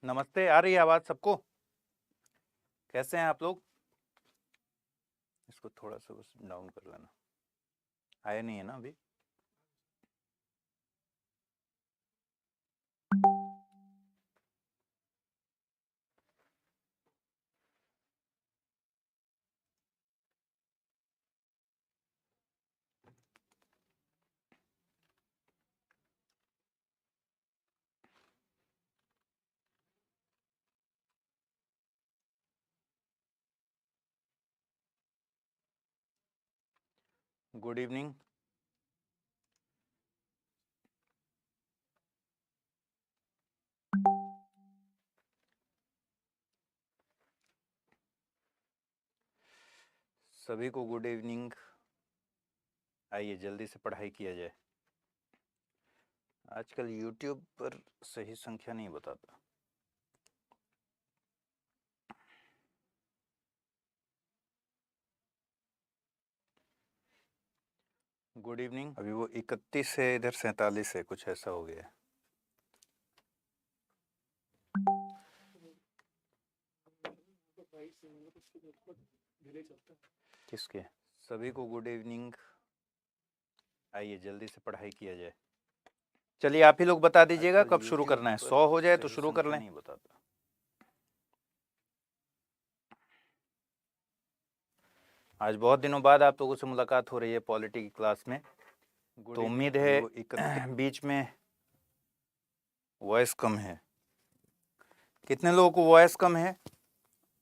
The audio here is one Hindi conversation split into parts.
नमस्ते, आ रही है आवाज़ सबको? कैसे हैं आप लोग? इसको थोड़ा सा बस डाउन कर लेना। आया नहीं है ना अभी? Good evening. सभी को गुड इवनिंग। आइए जल्दी से पढ़ाई किया जाए। आजकल यूट्यूब पर सही संख्या नहीं बताता। Good evening. अभी वो 31 है, इधर 47 है, कुछ ऐसा हो गया है। किसके? सभी को गुड इवनिंग। आइए जल्दी से पढ़ाई किया जाए। चलिए आप ही लोग बता दीजिएगा कब शुरू करना है। 100 हो जाए तो शुरू कर लें। नहीं बताता। आज बहुत दिनों बाद आप लोगों से मुलाकात हो रही है पॉलिटी की क्लास में, तो उम्मीद है बीच में वॉइस कम है। कितने लोगों को वॉइस कम है?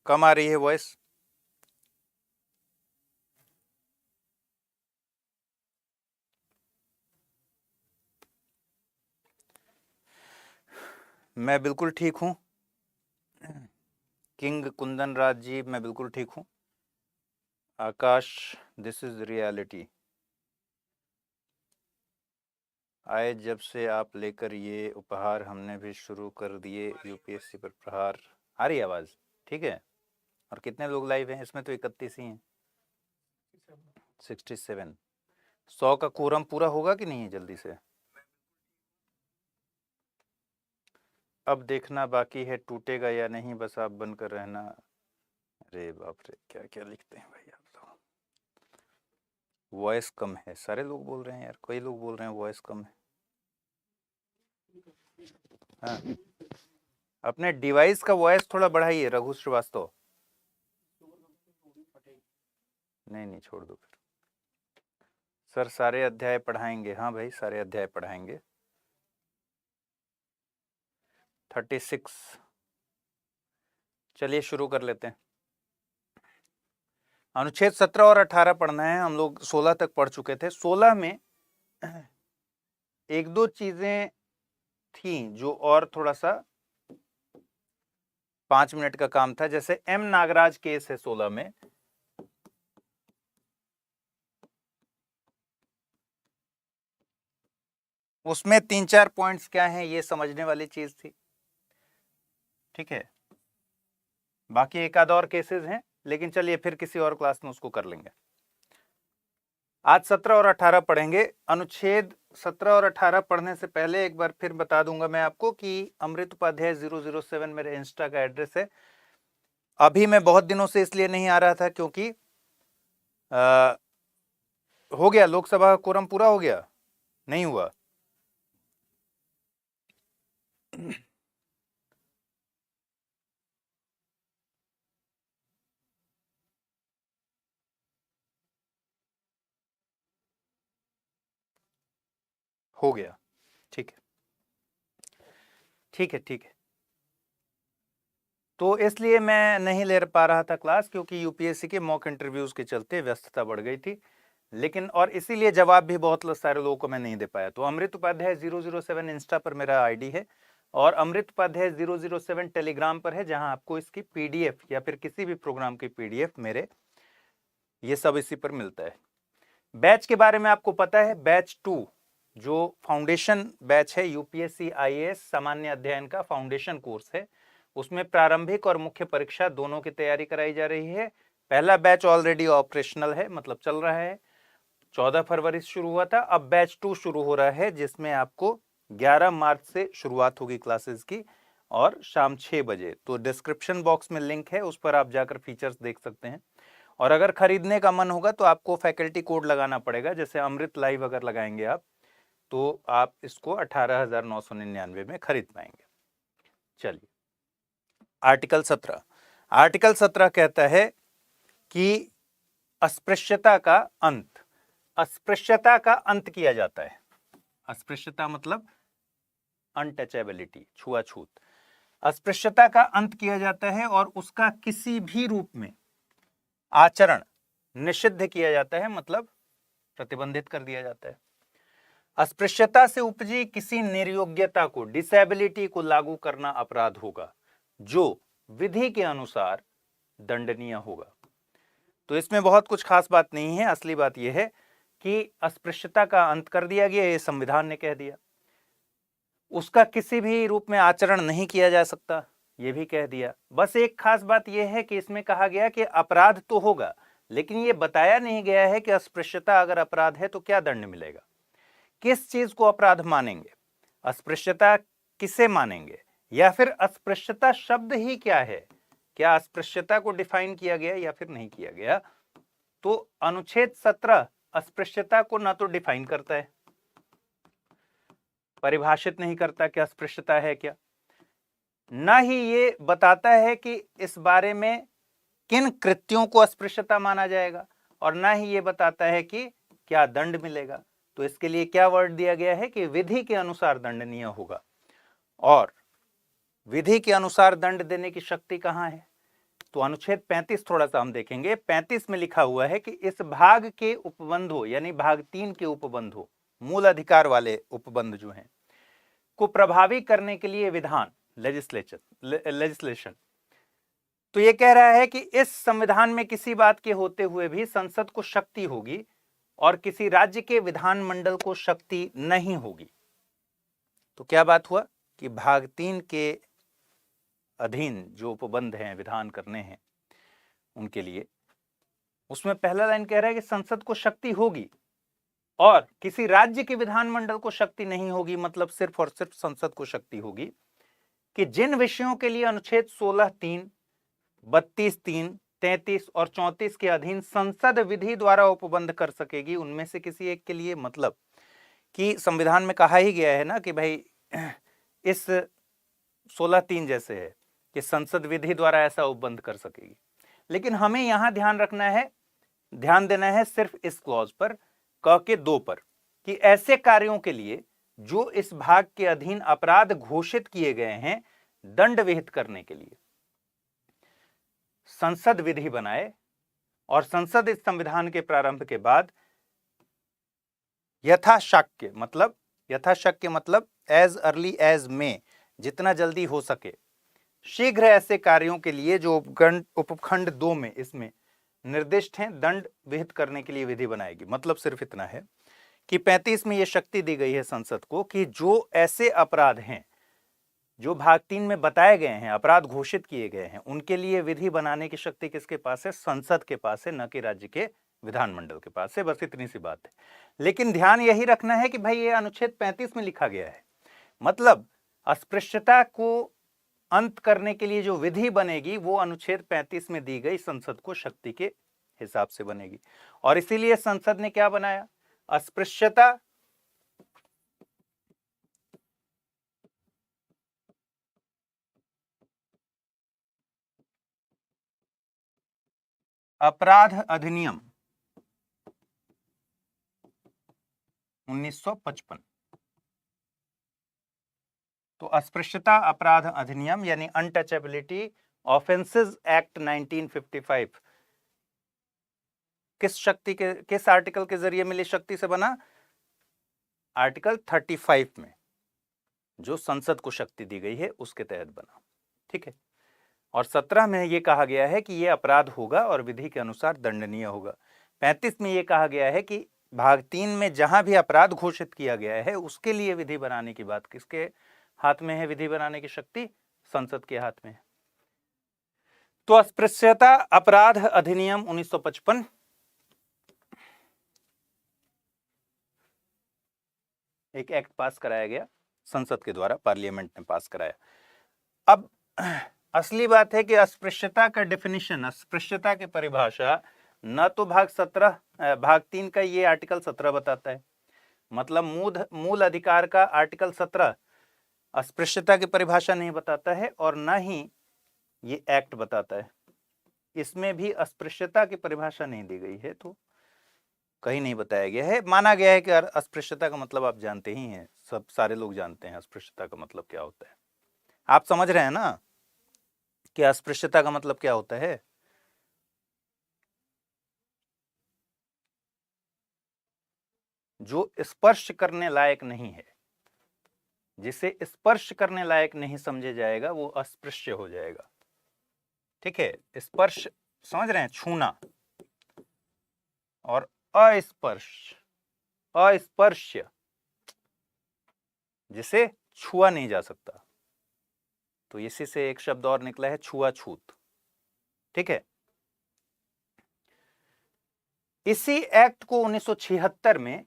कम आ रही है वॉइस? मैं बिल्कुल ठीक हूँ। किंग कुंदन राज जी, मैं बिल्कुल ठीक हूँ। आकाश, दिस इज रियलिटी। आए जब से आप लेकर ये उपहार हमने भी शुरू कर दिए यूपीएससी पर प्रहार। आ रही आवाज़? ठीक है। और कितने लोग लाइव हैं इसमें? तो 31 ही हैं। 67। 100 का कोरम पूरा होगा कि नहीं है जल्दी से? अब देखना बाकी है टूटेगा या नहीं, बस आप बनकर रहना। अरे बाप रे, क्या क्या लिखते हैं भाई आप लोग। वॉइस कम है, सारे लोग बोल रहे हैं यार, कई लोग बोल रहे हैं वॉइस कम है। हाँ, अपने डिवाइस का वॉइस थोड़ा बढ़ाइए रघु श्रीवास्तव। नहीं नहीं, छोड़ दो फिर। सर सारे अध्याय पढ़ाएंगे? हाँ भाई, सारे अध्याय पढ़ाएंगे। 36। चलिए शुरू कर लेते हैं। अनुच्छेद 17 और 18 पढ़ना है। हम लोग 16 तक पढ़ चुके थे। 16 में एक दो चीजें थी जो और थोड़ा सा 5 मिनट का काम था। जैसे एम नागराज केस है 16 में, उसमें 3-4 पॉइंट्स क्या हैं ये समझने वाली चीज थी। ठीक है, बाकी एक आध और केसेस हैं, लेकिन चलिए फिर किसी और क्लास में उसको कर लेंगे। आज 17 और 18 पढ़ेंगे। अनुच्छेद 17 और 18 पढ़ने से पहले एक बार फिर बता दूंगा मैं आपको कि अमृत उपाध्याय 007 मेरे इंस्टा का एड्रेस है। अभी मैं बहुत दिनों से इसलिए नहीं आ रहा था क्योंकि हो गया लोकसभा कोरम पूरा हो गया, नहीं हुआ। हो गया, ठीक है ठीक है ठीक है। तो इसलिए मैं नहीं ले पा रहा था क्लास, क्योंकि यूपीएससी के मॉक इंटरव्यूज के चलते व्यस्तता बढ़ गई थी। लेकिन और इसीलिए जवाब भी बहुत सारे लोगों को मैं नहीं दे पाया। तो अमृत उपाध्याय 007 इंस्टा पर मेरा आईडी है, और अमृत उपाध्याय 007 टेलीग्राम पर है, जहां आपको इसकी पीडीएफ या फिर किसी भी प्रोग्राम की पीडीएफ मेरे ये सब इसी पर मिलता है। बैच के बारे में आपको पता है, बैच 2 जो फाउंडेशन बैच है, यूपीएससी आईएएस सामान्य अध्ययन का फाउंडेशन कोर्स है, उसमें प्रारंभिक और मुख्य परीक्षा दोनों की तैयारी कराई जा रही है। पहला बैच ऑलरेडी ऑपरेशनल है, मतलब चल रहा है। 14 फरवरी से शुरू हुआ था, अब बैच 2 शुरू हो रहा है, जिसमें आपको 11 मार्च से शुरुआत होगी क्लासेस की, और शाम 6 बजे। तो डिस्क्रिप्शन बॉक्स में लिंक है, उस पर आप जाकर फीचर्स देख सकते हैं। और अगर खरीदने का मन होगा तो आपको फैकल्टी कोड लगाना पड़ेगा, जैसे अमृत लाइव अगर लगाएंगे आप तो आप इसको 18,999 में खरीद पाएंगे। चलिए, आर्टिकल 17। आर्टिकल 17 कहता है कि अस्पृश्यता का अंत, अस्पृश्यता का अंत किया जाता है। अस्पृश्यता मतलब अनटचेबिलिटी, छुआछूत। अस्पृश्यता का अंत किया जाता है और उसका किसी भी रूप में आचरण निषिद्ध किया जाता है, मतलब प्रतिबंधित कर दिया जाता है। अस्पृश्यता से उपजी किसी निर्योग्यता को, डिसेबिलिटी को लागू करना अपराध होगा, जो विधि के अनुसार दंडनीय होगा। तो इसमें बहुत कुछ खास बात नहीं है, असली बात यह है कि अस्पृश्यता का अंत कर दिया गया, ये संविधान ने कह दिया। उसका किसी भी रूप में आचरण नहीं किया जा सकता, ये भी कह दिया। बस एक खास बात यह है कि इसमें कहा गया कि अपराध तो होगा, लेकिन ये बताया नहीं गया है कि अस्पृश्यता अगर अपराध है तो क्या दंड मिलेगा, किस चीज को अपराध मानेंगे, अस्पृश्यता किसे मानेंगे, या फिर अस्पृश्यता शब्द ही क्या है, क्या अस्पृश्यता को डिफाइन किया गया या फिर नहीं किया गया। तो अनुच्छेद 17 अस्पृश्यता को ना तो डिफाइन करता है, परिभाषित नहीं करता कि अस्पृश्यता है क्या, ना ही ये बताता है कि इस बारे में किन कृत्यों को अस्पृश्यता माना जाएगा, और ना ही ये बताता है कि क्या दंड मिलेगा। तो इसके लिए क्या वर्ड दिया गया है कि विधि के अनुसार दंडनीय होगा। और विधि के अनुसार दंड देने की शक्ति कहां है, तो अनुच्छेद 35 थोड़ा सा हम देखेंगे। 35 में लिखा हुआ है कि इस भाग के उपबंधों, यानी भाग 3 के उपबंधों, मूल अधिकार वाले उपबंध जो हैं, को प्रभावी करने के लिए विधान, लेजिस्लेशन। तो ये कह रहा है कि इस संविधान में किसी बात के होते हुए भी संसद को शक्ति होगी और किसी राज्य के विधानमंडल को शक्ति नहीं होगी। तो क्या बात हुआ कि भाग 3 के अधीन जो उपबंध हैं, विधान करने हैं उनके लिए, उसमें पहला लाइन कह रहा है कि संसद को शक्ति होगी और किसी राज्य के विधानमंडल को शक्ति नहीं होगी, मतलब सिर्फ और सिर्फ संसद को शक्ति होगी कि जिन विषयों के लिए अनुच्छेद 16(3), 32(3), 33 और 34 के अधीन संसद विधि द्वारा उपबंध कर सकेगी, उनमें से किसी एक के लिए। मतलब कि संविधान में कहा ही गया है ना कि भाई इस 16(3) जैसे है कि संसद विधि द्वारा ऐसा उपबंध कर सकेगी, लेकिन हमें यहां ध्यान देना है सिर्फ इस क्लॉज पर, क के 2 पर, कि ऐसे कार्यों के लिए जो इस भाग के अधीन अपराध घोषित किए गए हैं, दंड विहित करने के लिए संसद विधि बनाए, और संसद इस संविधान के प्रारंभ के बाद यथाशक्य मतलब एज अर्ली एज मे, जितना जल्दी हो सके, शीघ्र ऐसे कार्यों के लिए जो उपखंड 2 में इसमें निर्दिष्ट हैं, दंड विहित करने के लिए विधि बनाएगी। मतलब सिर्फ इतना है कि 35 में यह शक्ति दी गई है संसद को कि जो ऐसे अपराध हैं जो भाग 3 में बताए गए हैं, अपराध घोषित किए गए हैं, उनके लिए विधि बनाने की शक्ति किसके पास है, संसद के पास है, न कि राज्य के विधानमंडल के पास है। बस इतनी सी बात है। लेकिन ध्यान यही रखना है कि भाई ये अनुच्छेद 35 में लिखा गया है, मतलब अस्पृश्यता को अंत करने के लिए जो विधि बनेगी वो अनुच्छेद 35 में दी गई संसद को शक्ति के हिसाब से बनेगी। और इसीलिए संसद ने क्या बनाया, अस्पृश्यता अपराध अधिनियम 1955। तो अस्पृश्यता अपराध अधिनियम यानी अनटचेबिलिटी ऑफेंसेस एक्ट 1955 किस आर्टिकल के जरिए मिली शक्ति से बना, आर्टिकल 35 में जो संसद को शक्ति दी गई है उसके तहत बना। ठीक है। और 17 में यह कहा गया है कि यह अपराध होगा और विधि के अनुसार दंडनीय होगा। 35 में यह कहा गया है कि भाग 3 में जहां भी अपराध घोषित किया गया है उसके लिए विधि बनाने की बात किसके हाथ में है, विधि बनाने की शक्ति संसद के हाथ में है। तो अस्पृश्यता अपराध अधिनियम 1955 एक एक्ट पास कराया गया संसद के द्वारा, पार्लियामेंट ने पास कराया। अब असली बात है कि अस्पृश्यता का डेफिनेशन, अस्पृश्यता की परिभाषा न तो भाग 3 का ये आर्टिकल 17 बताता है, मतलब मूल अधिकार का आर्टिकल 17 अस्पृश्यता की परिभाषा नहीं बताता है, और न ही ये एक्ट बताता है। इसमें भी अस्पृश्यता की परिभाषा नहीं दी गई है, तो कहीं नहीं बताया गया है। माना गया है कि अस्पृश्यता का मतलब आप जानते ही हैं, सब सारे लोग जानते हैं अस्पृश्यता का मतलब क्या होता है। आप समझ रहे हैं ना कि अस्पृश्यता का मतलब क्या होता है? जो स्पर्श करने लायक नहीं है, जिसे स्पर्श करने लायक नहीं समझे जाएगा, वो अस्पृश्य हो जाएगा। ठीक है, स्पर्श समझ रहे हैं, छूना, और अस्पर्श्य जिसे छुआ नहीं जा सकता, तो इसी से एक शब्द और निकला है, छुआछूत। ठीक है, इसी एक्ट को 1976 में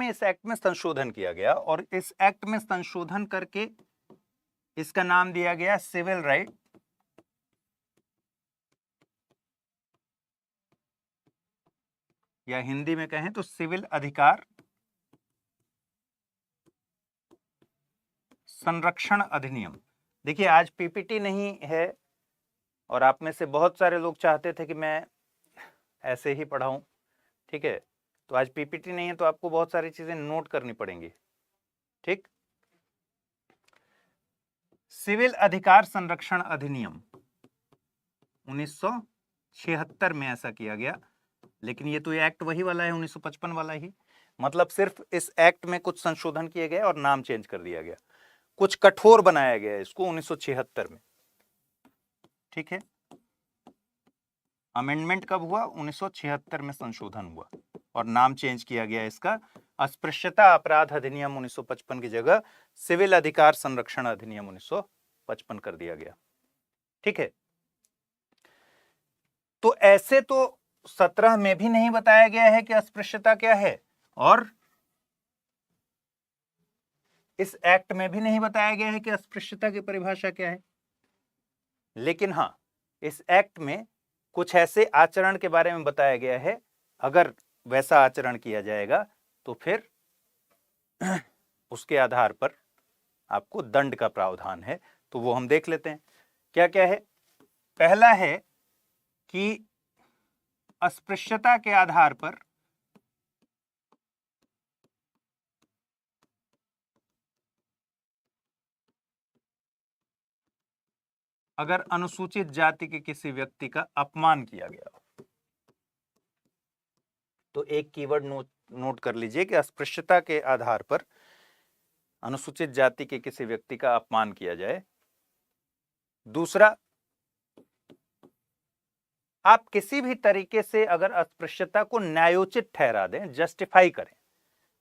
इस एक्ट में संशोधन किया गया, और इस एक्ट में संशोधन करके इसका नाम दिया गया सिविल राइट, या हिंदी में कहें तो सिविल अधिकार संरक्षण अधिनियम। देखिए, आज पीपीटी नहीं है, और आप में से बहुत सारे लोग चाहते थे कि मैं ऐसे ही पढ़ाऊं। ठीक है, तो आज पीपीटी नहीं है, तो आपको बहुत सारी चीजें नोट करनी पड़ेंगी। ठीक, सिविल अधिकार संरक्षण अधिनियम 1976 में ऐसा किया गया, लेकिन ये तो एक्ट वही वाला है, 1955 वाला ही, मतलब सिर्फ इस एक्ट में कुछ संशोधन किए गए और नाम चेंज कर दिया गया, कुछ कठोर बनाया गया इसको 1976 में। ठीक है, अमेंडमेंट कब हुआ? 1976 में संशोधन हुआ, और नाम चेंज किया गया इसका, अस्पृश्यता अपराध अधिनियम 1955 की जगह सिविल अधिकार संरक्षण अधिनियम 1955 कर दिया गया। ठीक है, तो ऐसे तो 17 में भी नहीं बताया गया है कि अस्पृश्यता क्या है, और इस एक्ट में भी नहीं बताया गया है कि अस्पृश्यता की परिभाषा क्या है। लेकिन हां, इस एक्ट में कुछ ऐसे आचरण के बारे में बताया गया है, अगर वैसा आचरण किया जाएगा तो फिर उसके आधार पर आपको दंड का प्रावधान है। तो वो हम देख लेते हैं क्या क्या है। पहला है कि अस्पृश्यता के आधार पर अगर अनुसूचित जाति के किसी व्यक्ति का अपमान किया गया हो, तो एक कीवर्ड नोट कर लीजिए कि अस्पृश्यता के आधार पर अनुसूचित जाति के किसी व्यक्ति का अपमान किया जाए। दूसरा, आप किसी भी तरीके से अगर अस्पृश्यता को न्यायोचित ठहरा दें, जस्टिफाई करें,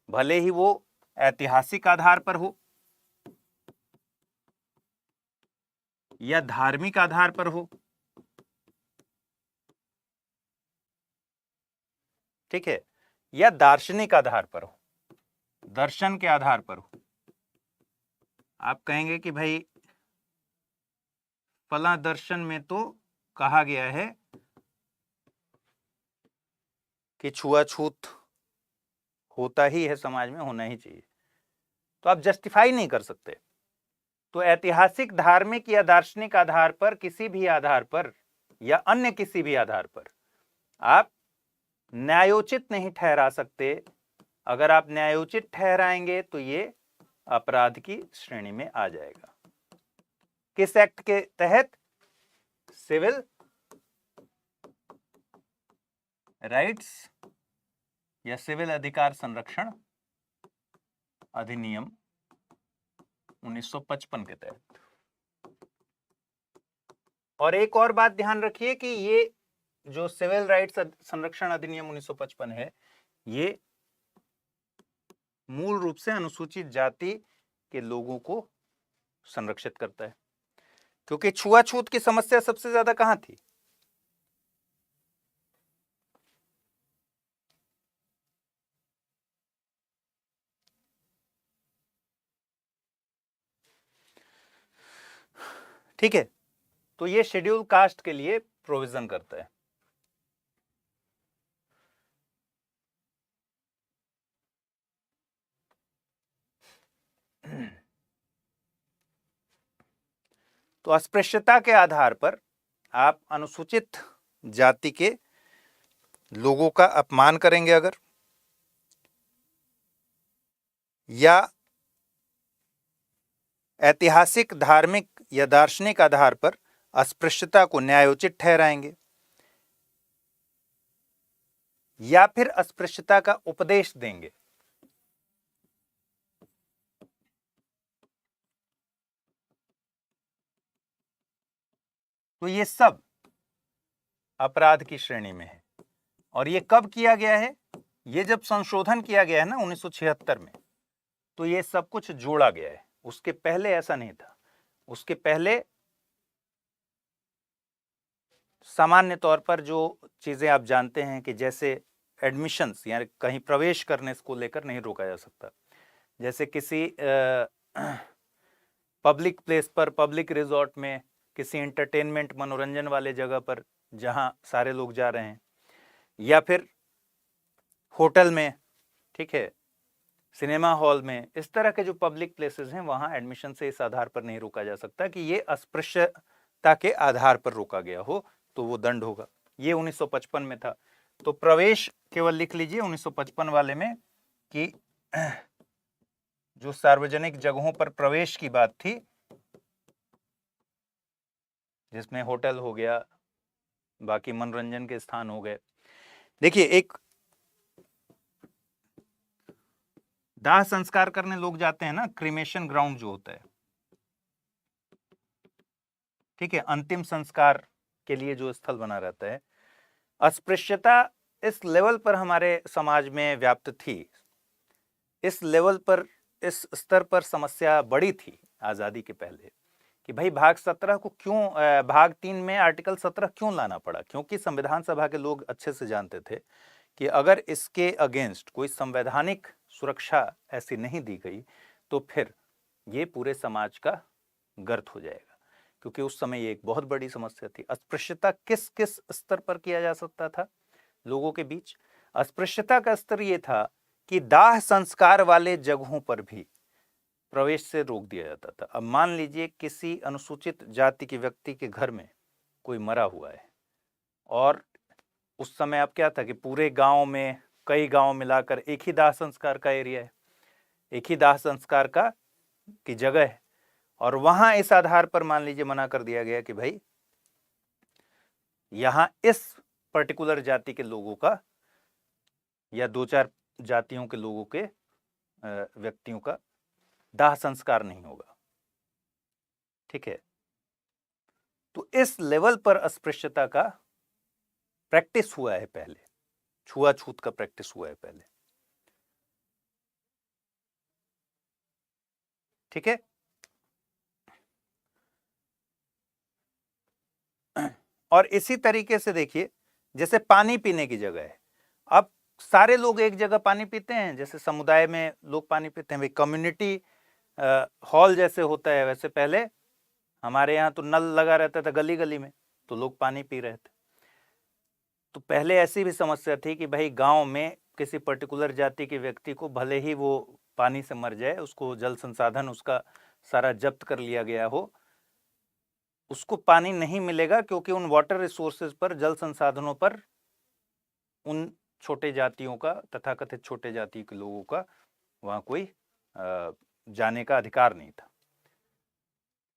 भले ही वो ऐतिहासिक आधार पर हो या धार्मिक आधार पर हो, ठीक है, या दार्शनिक आधार पर हो, दर्शन के आधार पर हो। आप कहेंगे कि भाई फला दर्शन में तो कहा गया है कि छुआछूत होता ही है, समाज में होना ही चाहिए, तो आप जस्टिफाई नहीं कर सकते। तो ऐतिहासिक, धार्मिक या दार्शनिक आधार पर, किसी भी आधार पर या अन्य किसी भी आधार पर आप न्यायोचित नहीं ठहरा सकते। अगर आप न्यायोचित ठहराएंगे तो ये अपराध की श्रेणी में आ जाएगा। किस एक्ट के तहत? सिविल राइट्स या सिविल अधिकार संरक्षण अधिनियम 1955 के तहत। और एक और बात ध्यान रखिए कि ये जो सिविल राइट्स संरक्षण अधिनियम 1955 है, ये मूल रूप से अनुसूचित जाति के लोगों को संरक्षित करता है, क्योंकि छुआछूत की समस्या सबसे ज्यादा कहां थी? ठीक है, तो ये शेड्यूल कास्ट के लिए प्रोविजन करता है। तो अस्पृश्यता के आधार पर आप अनुसूचित जाति के लोगों का अपमान करेंगे अगर, या ऐतिहासिक, धार्मिक या दार्शनिक आधार पर अस्पृश्यता को न्यायोचित ठहराएंगे, या फिर अस्पृश्यता का उपदेश देंगे, तो ये सब अपराध की श्रेणी में है। और ये कब किया गया है? ये जब संशोधन किया गया है ना 1976 में, तो ये सब कुछ जोड़ा गया है। उसके पहले ऐसा नहीं था। उसके पहले सामान्य तौर पर जो चीजें आप जानते हैं कि जैसे एडमिशंस, यानी कहीं प्रवेश करने को लेकर नहीं रोका जा सकता, जैसे किसी पब्लिक प्लेस पर, पब्लिक रिजॉर्ट में, किसी एंटरटेनमेंट मनोरंजन वाले जगह पर जहां सारे लोग जा रहे हैं, या फिर होटल में, ठीक है, सिनेमा हॉल में, इस तरह के जो पब्लिक प्लेसेस हैं वहां एडमिशन से इस आधार पर नहीं रोका जा सकता कि ये अस्पृश्यता के आधार पर रोका गया हो, तो वो दंड होगा। ये 1955 में था। तो प्रवेश केवल लिख लीजिए 1955 वाले में कि जो सार्वजनिक जगहों पर प्रवेश की बात थी, जिसमें होटल हो गया, बाकी मनोरंजन के स्थान हो गए। देखिए, एक दाह संस्कार करने लोग जाते हैं ना, क्रीमेशन ग्राउंड जो होता है, ठीक है, अंतिम संस्कार के लिए जो स्थल बना रहता है, अस्पृश्यता इस लेवल पर हमारे समाज में व्याप्त थी, इस लेवल पर, इस स्तर पर समस्या बड़ी थी आजादी के पहले, कि भाई भाग 17 को क्यों, भाग 3 में आर्टिकल 17 क्यों लाना पड़ा? क्योंकि संविधान सभा के लोग अच्छे से जानते थे कि अगर इसके अगेंस्ट कोई संवैधानिक सुरक्षा ऐसी नहीं दी गई तो फिर ये पूरे समाज का गर्त हो जाएगा, क्योंकि उस समय ये एक बहुत बड़ी समस्या थी। अस्पृश्यता किस किस स्तर पर किया जा सकता था लोगों के बीच? अस्पृश्यता का स्तर ये था कि दाह संस्कार वाले जगहों पर भी प्रवेश से रोक दिया जाता था। अब मान लीजिए किसी अनुसूचित जाति के व्यक्ति के घर में कोई मरा हुआ है, और उस समय अब क्या था कि पूरे गांव में, कई गांव मिलाकर एक ही दाह संस्कार का एरिया है, एक ही दाह संस्कार का की जगह है, और वहां इस आधार पर मान लीजिए मना कर दिया गया कि भाई यहां इस पर्टिकुलर जाति के लोगों का या 2-4 जातियों के लोगों के व्यक्तियों का दाह संस्कार नहीं होगा, ठीक है। तो इस लेवल पर अस्पृश्यता का प्रैक्टिस हुआ है पहले, छुआछूत का प्रैक्टिस हुआ है पहले, ठीक है। और इसी तरीके से देखिए, जैसे पानी पीने की जगह है, अब सारे लोग एक जगह पानी पीते हैं, जैसे समुदाय में लोग पानी पीते हैं, भाई कम्युनिटी हॉल जैसे होता है, वैसे पहले हमारे यहाँ तो नल लगा रहता था गली गली में, तो लोग पानी पी रहे थे। तो पहले ऐसी भी समस्या थी कि भाई गांव में किसी पर्टिकुलर जाति के व्यक्ति को भले ही वो पानी से मर जाए, उसको जल संसाधन उसका सारा जब्त कर लिया गया हो, उसको पानी नहीं मिलेगा, क्योंकि उन वाटर रिसोर्सेज पर, जल संसाधनों पर उन छोटे जातियों का, तथाकथित छोटे जाति के लोगों का वहां कोई जाने का अधिकार नहीं था।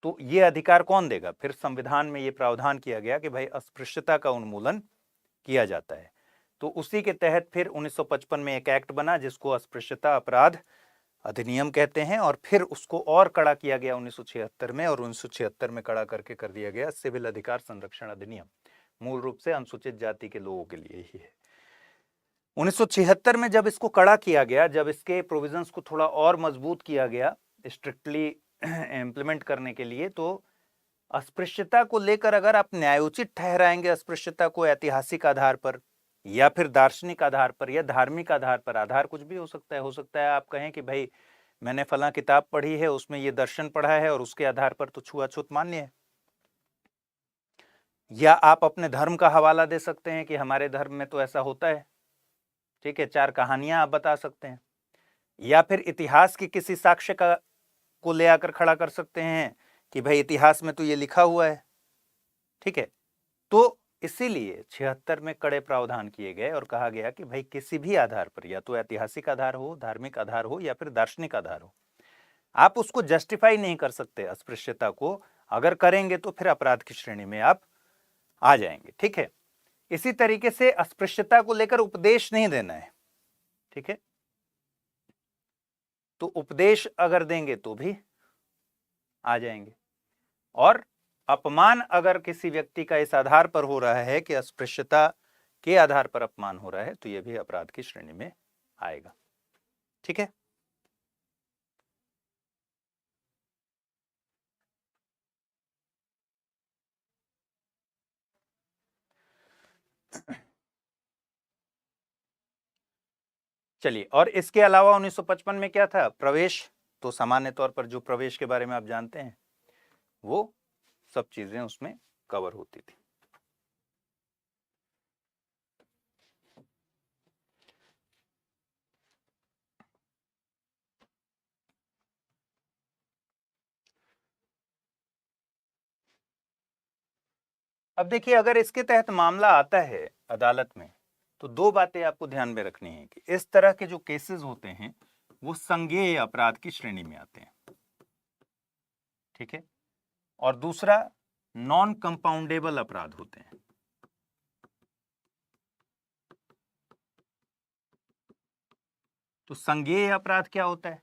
तो ये अधिकार कौन देगा? फिर संविधान में ये प्रावधान किया गया कि भाई अस्पृश्यता का उन्मूलन किया जाता है। तो उसी के तहत फिर 1955 में एक एक्ट बना जिसको अस्पृश्यता अपराध अधिनियम कहते हैं, और फिर उसको और कड़ा किया गया 1976 में, और 1976 में कड़ा करके कर दिया गया सिविल अधिकार संरक्षण अधिनियम। मूल रूप से अनुसूचित जाति के लोगों के लिए ही है। 1976 में जब इसको कड़ा किया गया, जब इसके प्रोविजंस को थोड़ा और मजबूत किया गया स्ट्रिक्टली इम्प्लीमेंट करने के लिए, तो अस्पृश्यता को लेकर अगर आप न्यायोचित ठहराएंगे अस्पृश्यता को ऐतिहासिक आधार पर या फिर दार्शनिक आधार पर या धार्मिक आधार पर, आधार कुछ भी हो सकता है आप कहें कि भाई मैंने फला किताब पढ़ी है, उसमें ये दर्शन पढ़ा है और उसके आधार पर तो छुआछूत मान्य है, या आप अपने धर्म का हवाला दे सकते हैं कि हमारे धर्म में तो ऐसा होता है, ठीक है, 4 कहानियां आप बता सकते हैं, या फिर इतिहास के किसी साक्ष्य का को ले आकर खड़ा कर सकते हैं कि भाई इतिहास में तो ये लिखा हुआ है, ठीक है। तो इसीलिए 76 में कड़े प्रावधान किए गए और कहा गया कि भाई किसी भी आधार पर, या तो ऐतिहासिक आधार हो, धार्मिक आधार हो या फिर दार्शनिक आधार हो, आप उसको जस्टिफाई नहीं कर सकते अस्पृश्यता को, अगर करेंगे तो फिर अपराध की श्रेणी में आप आ जाएंगे, ठीक है। इसी तरीके से अस्पृश्यता को लेकर उपदेश नहीं देना है, ठीक है, तो उपदेश अगर देंगे तो भी आ जाएंगे, और अपमान अगर किसी व्यक्ति का इस आधार पर हो रहा है कि अस्पृश्यता के आधार पर अपमान हो रहा है, तो यह भी अपराध की श्रेणी में आएगा, ठीक है। चलिए, और इसके अलावा 1955 में क्या था, प्रवेश, तो सामान्य तौर पर जो प्रवेश के बारे में आप जानते हैं वो सब चीजें उसमें कवर होती थी। अब देखिए, अगर इसके तहत मामला आता है अदालत में, तो 2 बातें आपको ध्यान में रखनी है कि इस तरह के जो केसेस होते हैं वो संज्ञेय अपराध की श्रेणी में आते हैं, ठीक है, और दूसरा नॉन कंपाउंडेबल अपराध होते हैं। तो संज्ञेय अपराध क्या होता है?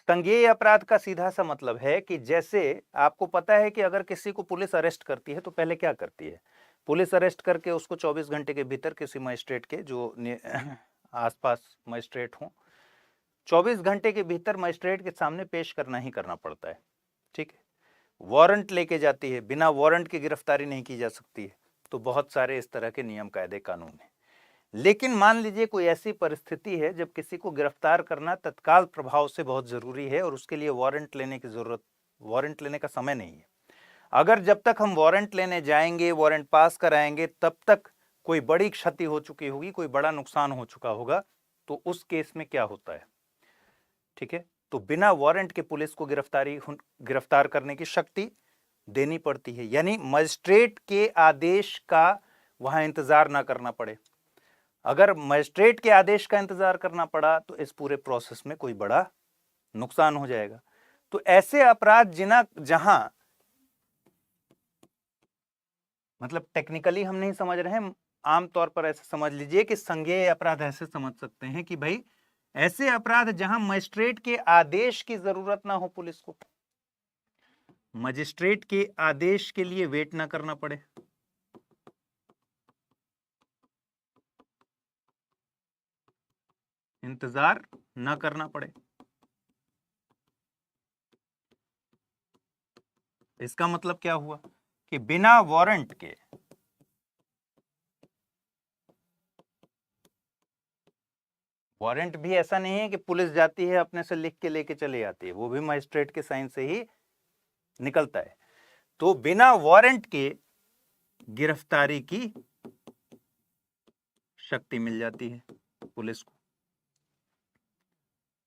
संज्ञेय अपराध का सीधा सा मतलब है कि जैसे आपको पता है कि अगर किसी को पुलिस अरेस्ट करती है तो पहले क्या करती है, पुलिस अरेस्ट करके उसको 24 घंटे के भीतर किसी मजिस्ट्रेट के जो आसपास मजिस्ट्रेट हों, 24 घंटे के भीतर मजिस्ट्रेट के सामने पेश करना ही करना पड़ता है, ठीक है। वारंट लेके जाती है, बिना वारंट की गिरफ्तारी नहीं की जा सकती है। तो बहुत सारे इस तरह के नियम कायदे कानून हैं। लेकिन मान लीजिए कोई ऐसी परिस्थिति है जब किसी को गिरफ्तार करना तत्काल प्रभाव से बहुत जरूरी है और उसके लिए वारंट लेने की जरूरत, वारंट लेने का समय नहीं है। अगर जब तक हम वारंट लेने जाएंगे, वारंट पास कराएंगे, तब तक कोई बड़ी क्षति हो चुकी होगी, कोई बड़ा नुकसान हो चुका होगा, तो उस केस में क्या होता है, ठीक है, तो बिना वारंट के पुलिस को गिरफ्तार करने की शक्ति देनी पड़ती है, यानी मजिस्ट्रेट के आदेश का वहां इंतजार ना करना पड़े। अगर मजिस्ट्रेट के आदेश का इंतजार करना पड़ा तो इस पूरे प्रोसेस में कोई बड़ा नुकसान हो जाएगा। तो ऐसे अपराध जहां मतलब टेक्निकली हम नहीं समझ रहे हैं, आमतौर पर ऐसे समझ लीजिए कि संज्ञेय अपराध ऐसे समझ सकते हैं कि भाई ऐसे अपराध जहां मजिस्ट्रेट के आदेश की जरूरत ना हो, पुलिस को मजिस्ट्रेट के आदेश के लिए वेट ना करना पड़े, इंतजार ना करना पड़े। इसका मतलब क्या हुआ कि बिना वारंट के वारंट भी ऐसा नहीं है कि पुलिस जाती है अपने से लिख के लेके चली जाती है, वो भी मजिस्ट्रेट के साइन से ही निकलता है। तो बिना वारंट के गिरफ्तारी की शक्ति मिल जाती है पुलिस को,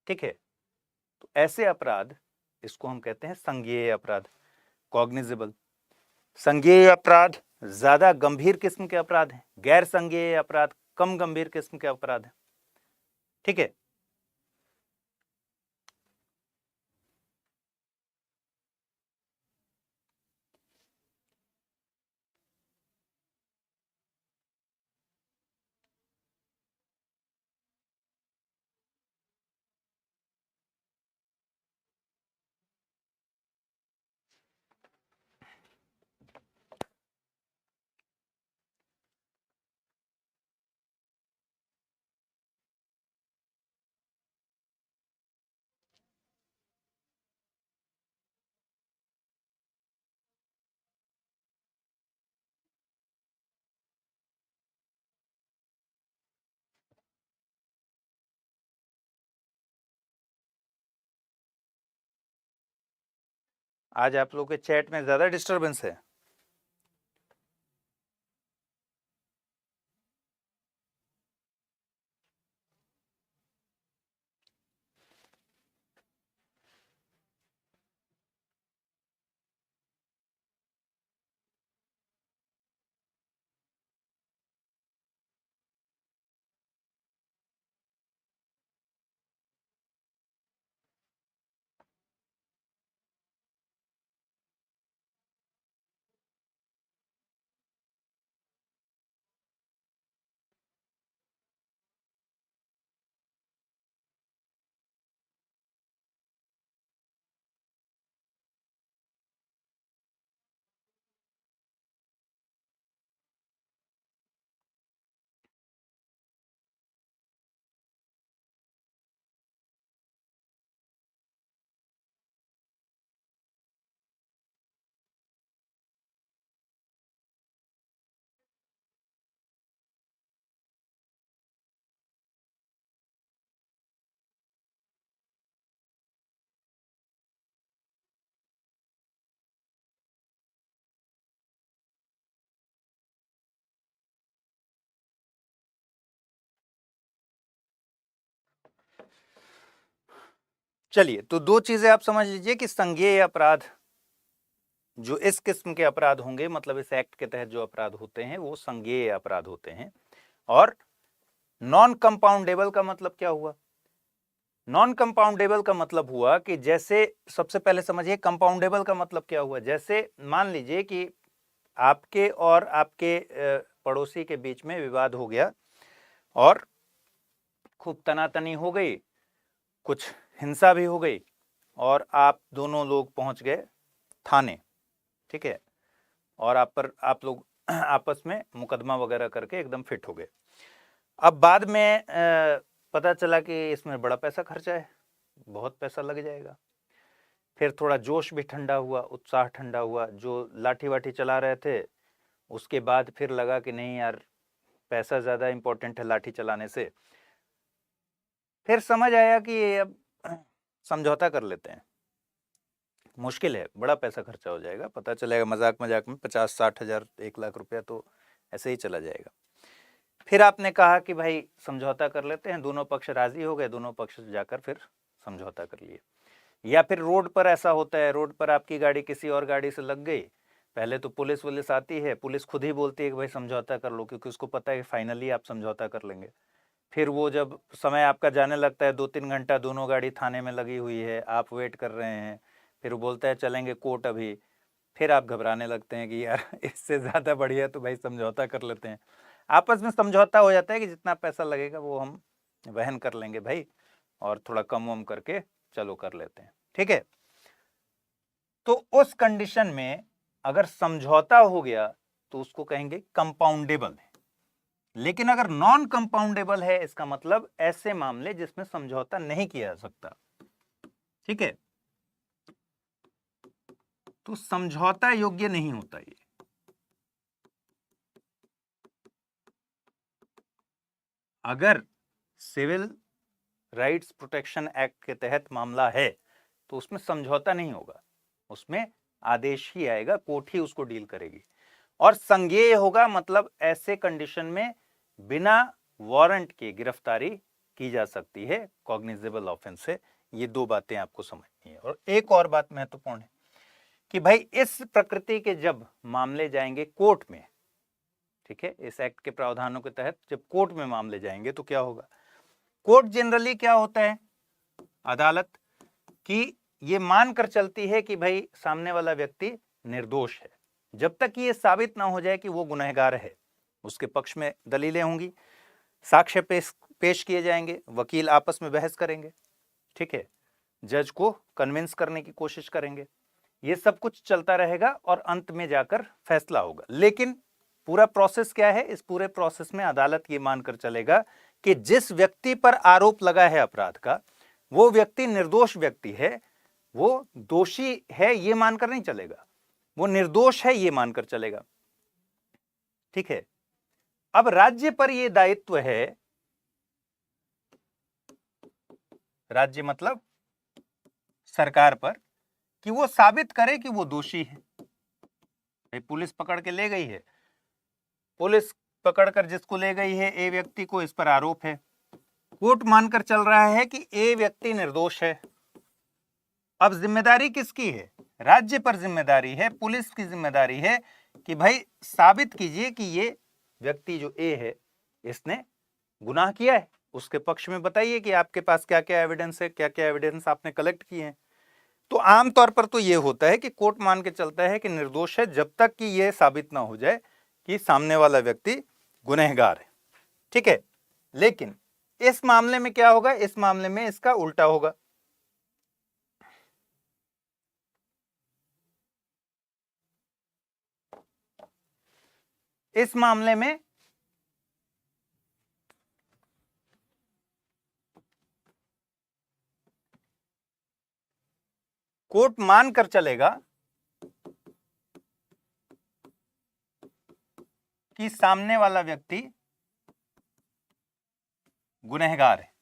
ठीक है। तो ऐसे अपराध, इसको हम कहते हैं संज्ञेय अपराध, कॉग्निजेबल। संज्ञेय अपराध ज्यादा गंभीर किस्म के अपराध हैं, गैर संज्ञेय अपराध कम गंभीर किस्म के अपराध हैं, ठीक है। आज आप लोग के चैट में ज्यादा डिस्टरबेंस है। चलिए, तो दो चीजें आप समझ लीजिए कि संज्ञेय अपराध जो इस किस्म के अपराध होंगे, मतलब इस एक्ट के तहत जो अपराध होते हैं वो संज्ञेय अपराध होते हैं। और नॉन कंपाउंडेबल का मतलब क्या हुआ? नॉन कंपाउंडेबल का मतलब हुआ कि जैसे, सबसे पहले समझिए कंपाउंडेबल का मतलब क्या हुआ। जैसे मान लीजिए कि आपके और आपके पड़ोसी के बीच में विवाद हो गया और खूब तनातनी हो गई, कुछ हिंसा भी हो गई और आप दोनों लोग पहुंच गए थाने, ठीक है, और आप लोग आपस में मुकदमा वगैरह करके एकदम फिट हो गए। अब बाद में पता चला कि इसमें बड़ा पैसा खर्चा है, बहुत पैसा लग जाएगा। फिर थोड़ा जोश भी ठंडा हुआ, उत्साह ठंडा हुआ, जो लाठी वाठी चला रहे थे उसके बाद फिर लगा कि नहीं यार, पैसा ज़्यादा इंपॉर्टेंट है लाठी चलाने से। फिर समझ आया कि अब समझौता कर लेते हैं, मुश्किल है, बड़ा पैसा खर्चा हो जाएगा, पता चलेगा मजाक मजाक में 50-60 हज़ार 1 लाख रुपया तो ऐसे ही चला जाएगा। फिर आपने कहा कि भाई समझौता कर लेते हैं, दोनों पक्ष राजी हो गए, दोनों पक्ष जाकर फिर समझौता कर लिए। या फिर रोड पर ऐसा होता है, रोड पर आपकी गाड़ी किसी और गाड़ी से लग गई, पहले तो पुलिस आती है, पुलिस खुद ही बोलती है कि भाई समझौता कर लो, क्योंकि उसको पता है कि फाइनली आप समझौता कर लेंगे। फिर वो जब समय आपका जाने लगता है, 2-3 घंटा दोनों गाड़ी थाने में लगी हुई है, आप वेट कर रहे हैं, फिर वो बोलता है चलेंगे कोर्ट अभी। फिर आप घबराने लगते हैं कि यार इससे ज़्यादा बढ़िया तो भाई समझौता कर लेते हैं। आपस में समझौता हो जाता है कि जितना पैसा लगेगा वो हम वहन कर लेंगे भाई, और थोड़ा कम वम करके चलो कर लेते हैं, ठीक है। तो उस कंडीशन में अगर समझौता हो गया तो उसको कहेंगे कंपाउंडेबल है। लेकिन अगर नॉन कंपाउंडेबल है, इसका मतलब ऐसे मामले जिसमें समझौता नहीं किया जा सकता, ठीक है, तो समझौता योग्य नहीं होता ये। अगर सिविल राइट्स प्रोटेक्शन एक्ट के तहत मामला है तो उसमें समझौता नहीं होगा, उसमें आदेश ही आएगा, कोर्ट ही उसको डील करेगी। और संज्ञेय होगा, मतलब ऐसे कंडीशन में बिना वारंट के गिरफ्तारी की जा सकती है, कॉग्निजेबल ऑफेंस है। ये दो बातें आपको समझनी है। और एक और बात महत्वपूर्ण है कि भाई इस प्रकृति के जब मामले जाएंगे कोर्ट में, ठीक है, इस एक्ट के प्रावधानों के तहत जब कोर्ट में मामले जाएंगे तो क्या होगा? कोर्ट जनरली क्या होता है, अदालत की ये मानकर चलती है कि भाई सामने वाला व्यक्ति निर्दोष है। जब तक ये साबित ना हो जाए कि वो गुनहगार है, उसके पक्ष में दलीलें होंगी, साक्ष्य पेश किए जाएंगे, वकील आपस में बहस करेंगे, ठीक है, जज को कन्विंस करने की कोशिश करेंगे, ये सब कुछ चलता रहेगा और अंत में जाकर फैसला होगा। लेकिन पूरा प्रोसेस क्या है? इस पूरे प्रोसेस में अदालत ये मानकर चलेगा कि जिस व्यक्ति पर आरोप लगा है अपराध का, वो व्यक्ति निर्दोष व्यक्ति है, वो दोषी है ये मानकर नहीं चलेगा, वो निर्दोष है ये मानकर चलेगा, ठीक है। अब राज्य पर यह दायित्व है, राज्य मतलब सरकार पर, कि वो साबित करे कि वो दोषी है। भाई पुलिस पकड़ के ले गई है, पुलिस पकड़कर जिसको ले गई है ए व्यक्ति को, इस पर आरोप है, कोर्ट मानकर चल रहा है कि ए व्यक्ति निर्दोष है। अब जिम्मेदारी किसकी है? राज्य पर जिम्मेदारी है, पुलिस की जिम्मेदारी है कि भाई साबित कीजिए कि ये व्यक्ति जो ए है इसने गुनाह किया है। उसके पक्ष में बताइए कि आपके पास क्या क्या एविडेंस है, क्या क्या एविडेंस आपने कलेक्ट किए हैं। तो आमतौर पर तो ये होता है कि कोर्ट मान के चलता है कि निर्दोष है जब तक कि यह साबित ना हो जाए कि सामने वाला व्यक्ति गुनहगार है। ठीक है, लेकिन इस मामले में क्या होगा? इस मामले में इसका उल्टा होगा। इस मामले में कोर्ट मानकर चलेगा कि सामने वाला व्यक्ति गुनहगार है।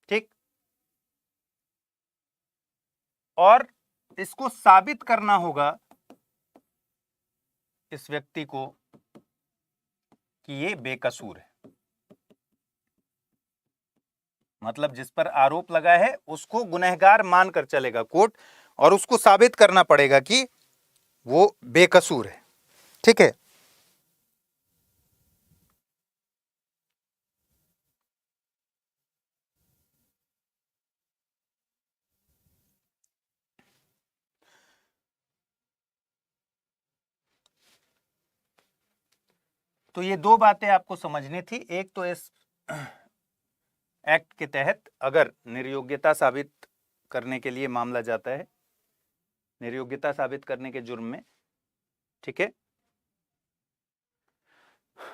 ठीक, और इसको साबित करना होगा इस व्यक्ति को कि ये बेकसूर है। मतलब जिस पर आरोप लगा है उसको गुनहगार मानकर चलेगा कोर्ट, और उसको साबित करना पड़ेगा कि वो बेकसूर है। ठीक है, तो ये दो बातें आपको समझनी थी। एक तो इस एक्ट के तहत अगर निर्योग्यता साबित करने के लिए मामला जाता है, निर्योग्यता साबित करने के जुर्म में, ठीक है,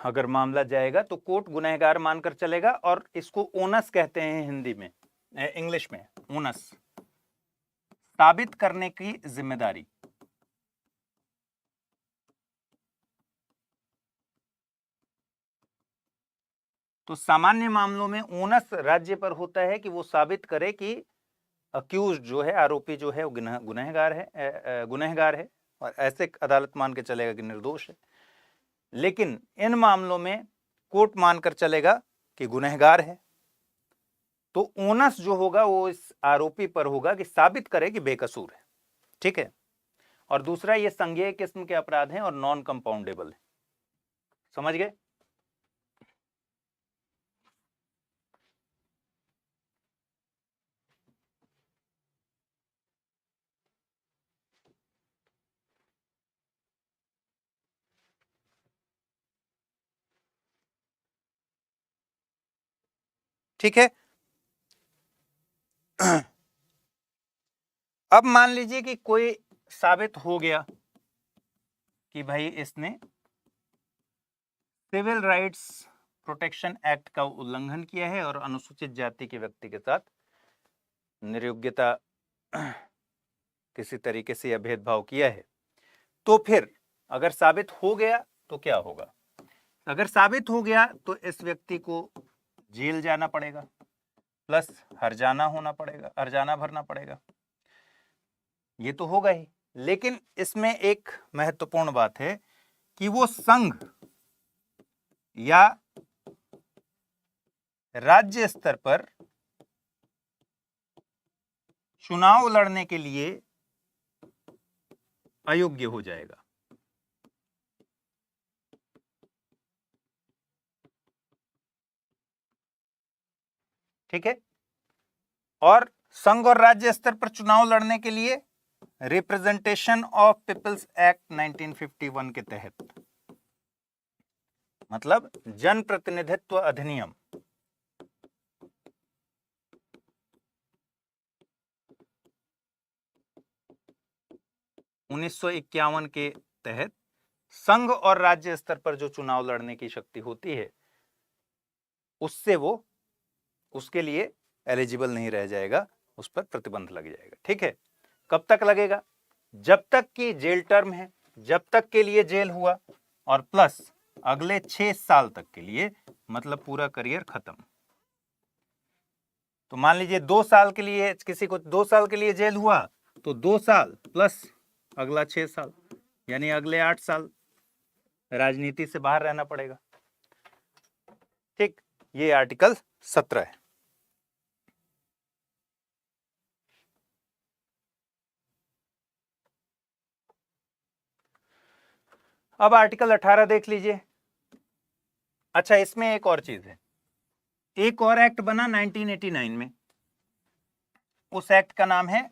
अगर मामला जाएगा तो कोर्ट गुनहगार मानकर चलेगा, और इसको ओनस कहते हैं हिंदी में, इंग्लिश में ओनस, साबित करने की जिम्मेदारी। तो सामान्य मामलों में ओनस राज्य पर होता है कि वो साबित करे कि अक्यूज जो है, आरोपी जो है, वो गुनहगार है, और ऐसे अदालत मान के चलेगा कि निर्दोष है। लेकिन इन मामलों में कोर्ट मानकर चलेगा कि गुनहगार है, तो ओनस जो होगा वो इस आरोपी पर होगा कि साबित करे कि बेकसूर है। ठीक है, और दूसरा, ये संज्ञेय किस्म के अपराध हैं और नॉन कंपाउंडेबल है। समझ गए? ठीक है, अब मान लीजिए कि कोई साबित हो गया कि भाई इसने सिविल राइट्स प्रोटेक्शन एक्ट का उल्लंघन किया है और अनुसूचित जाति के व्यक्ति के साथ निर्योग्यता किसी तरीके से या भेदभाव किया है। तो फिर अगर साबित हो गया तो क्या होगा? अगर साबित हो गया तो इस व्यक्ति को जेल जाना पड़ेगा, प्लस हर्जाना भरना पड़ेगा। ये तो होगा ही, लेकिन इसमें एक महत्वपूर्ण बात है कि वो संघ या राज्य स्तर पर चुनाव लड़ने के लिए अयोग्य हो जाएगा। ठीक है, और संघ और राज्य स्तर पर चुनाव लड़ने के लिए रिप्रेजेंटेशन ऑफ पीपल्स एक्ट 1951 के तहत, मतलब जन प्रतिनिधित्व अधिनियम 1951 के तहत संघ और राज्य स्तर पर जो चुनाव लड़ने की शक्ति होती है उससे वो उसके लिए एलिजिबल नहीं रह जाएगा, उस पर प्रतिबंध लग जाएगा। ठीक है, कब तक लगेगा? जब तक कि जेल टर्म है, जब तक के लिए जेल हुआ, और प्लस अगले 6 साल तक के लिए, मतलब पूरा करियर खत्म। तो मान लीजिए 2 साल के लिए, किसी को 2 साल के लिए जेल हुआ तो 2 साल प्लस अगला 6 साल, यानी अगले 8 साल राजनीति से बाहर रहना पड़ेगा। ठीक, ये आर्टिकल 17 है। अब आर्टिकल 18 देख लीजिए। अच्छा, इसमें एक और चीज है, एक और एक्ट बना 1989 में। उस एक्ट का नाम है,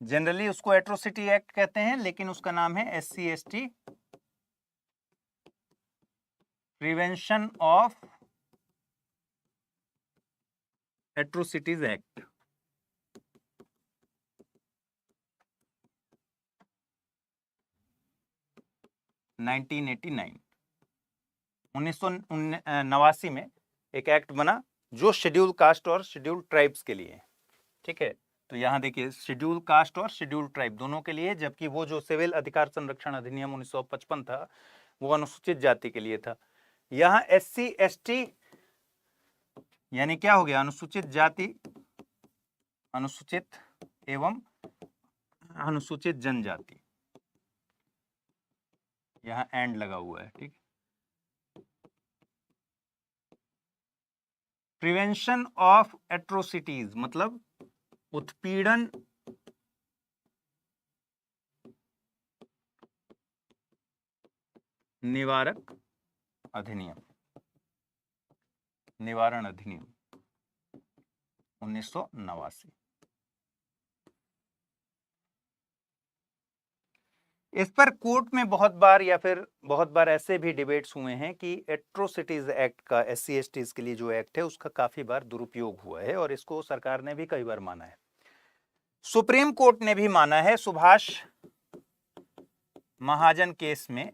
जनरली उसको एट्रोसिटी एक्ट कहते हैं, लेकिन उसका नाम है SC/ST prevention of atrocities act. Nineteen 1989 में एक एक्ट बना जो शेड्यूल कास्ट और शेड्यूल ट्राइब्स के लिए है। ठीक है, तो यहां देखिए शेड्यूल कास्ट और शेड्यूल ट्राइब दोनों के लिए, जबकि वो जो सिविल अधिकार संरक्षण अधिनियम 1955 था वो अनुसूचित जाति के लिए था। यहां SC/ST यानी क्या हो गया, अनुसूचित जाति, अनुसूचित एवं अनुसूचित जनजाति, यहां एंड लगा हुआ है। ठीक, प्रिवेंशन ऑफ एट्रोसिटीज मतलब उत्पीड़न निवारक अधिनियम, निवारण अधिनियम 1989। इस पर कोर्ट में बहुत बार या फिर बहुत बार ऐसे भी डिबेट्स हुए हैं कि एट्रोसिटीज एक्ट का, SC/STs के लिए जो एक्ट है उसका काफी बार दुरुपयोग हुआ है, और इसको सरकार ने भी कई बार माना है। सुप्रीम कोर्ट ने भी माना है। सुभाष महाजन केस में,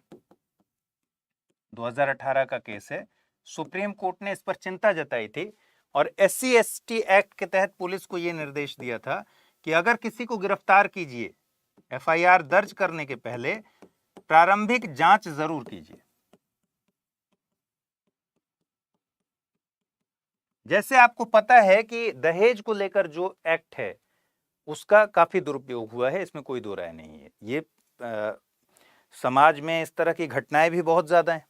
2018 का केस है, सुप्रीम कोर्ट ने इस पर चिंता जताई थी और SC/ST एक्ट के तहत पुलिस को यह निर्देश दिया था कि अगर किसी को गिरफ्तार कीजिए, FIR दर्ज करने के पहले प्रारंभिक जांच जरूर कीजिए। जैसे आपको पता है कि दहेज को लेकर जो एक्ट है उसका काफी दुरुपयोग हुआ है, इसमें कोई दो राय नहीं है। ये समाज में इस तरह की घटनाएं भी बहुत ज्यादा हैं,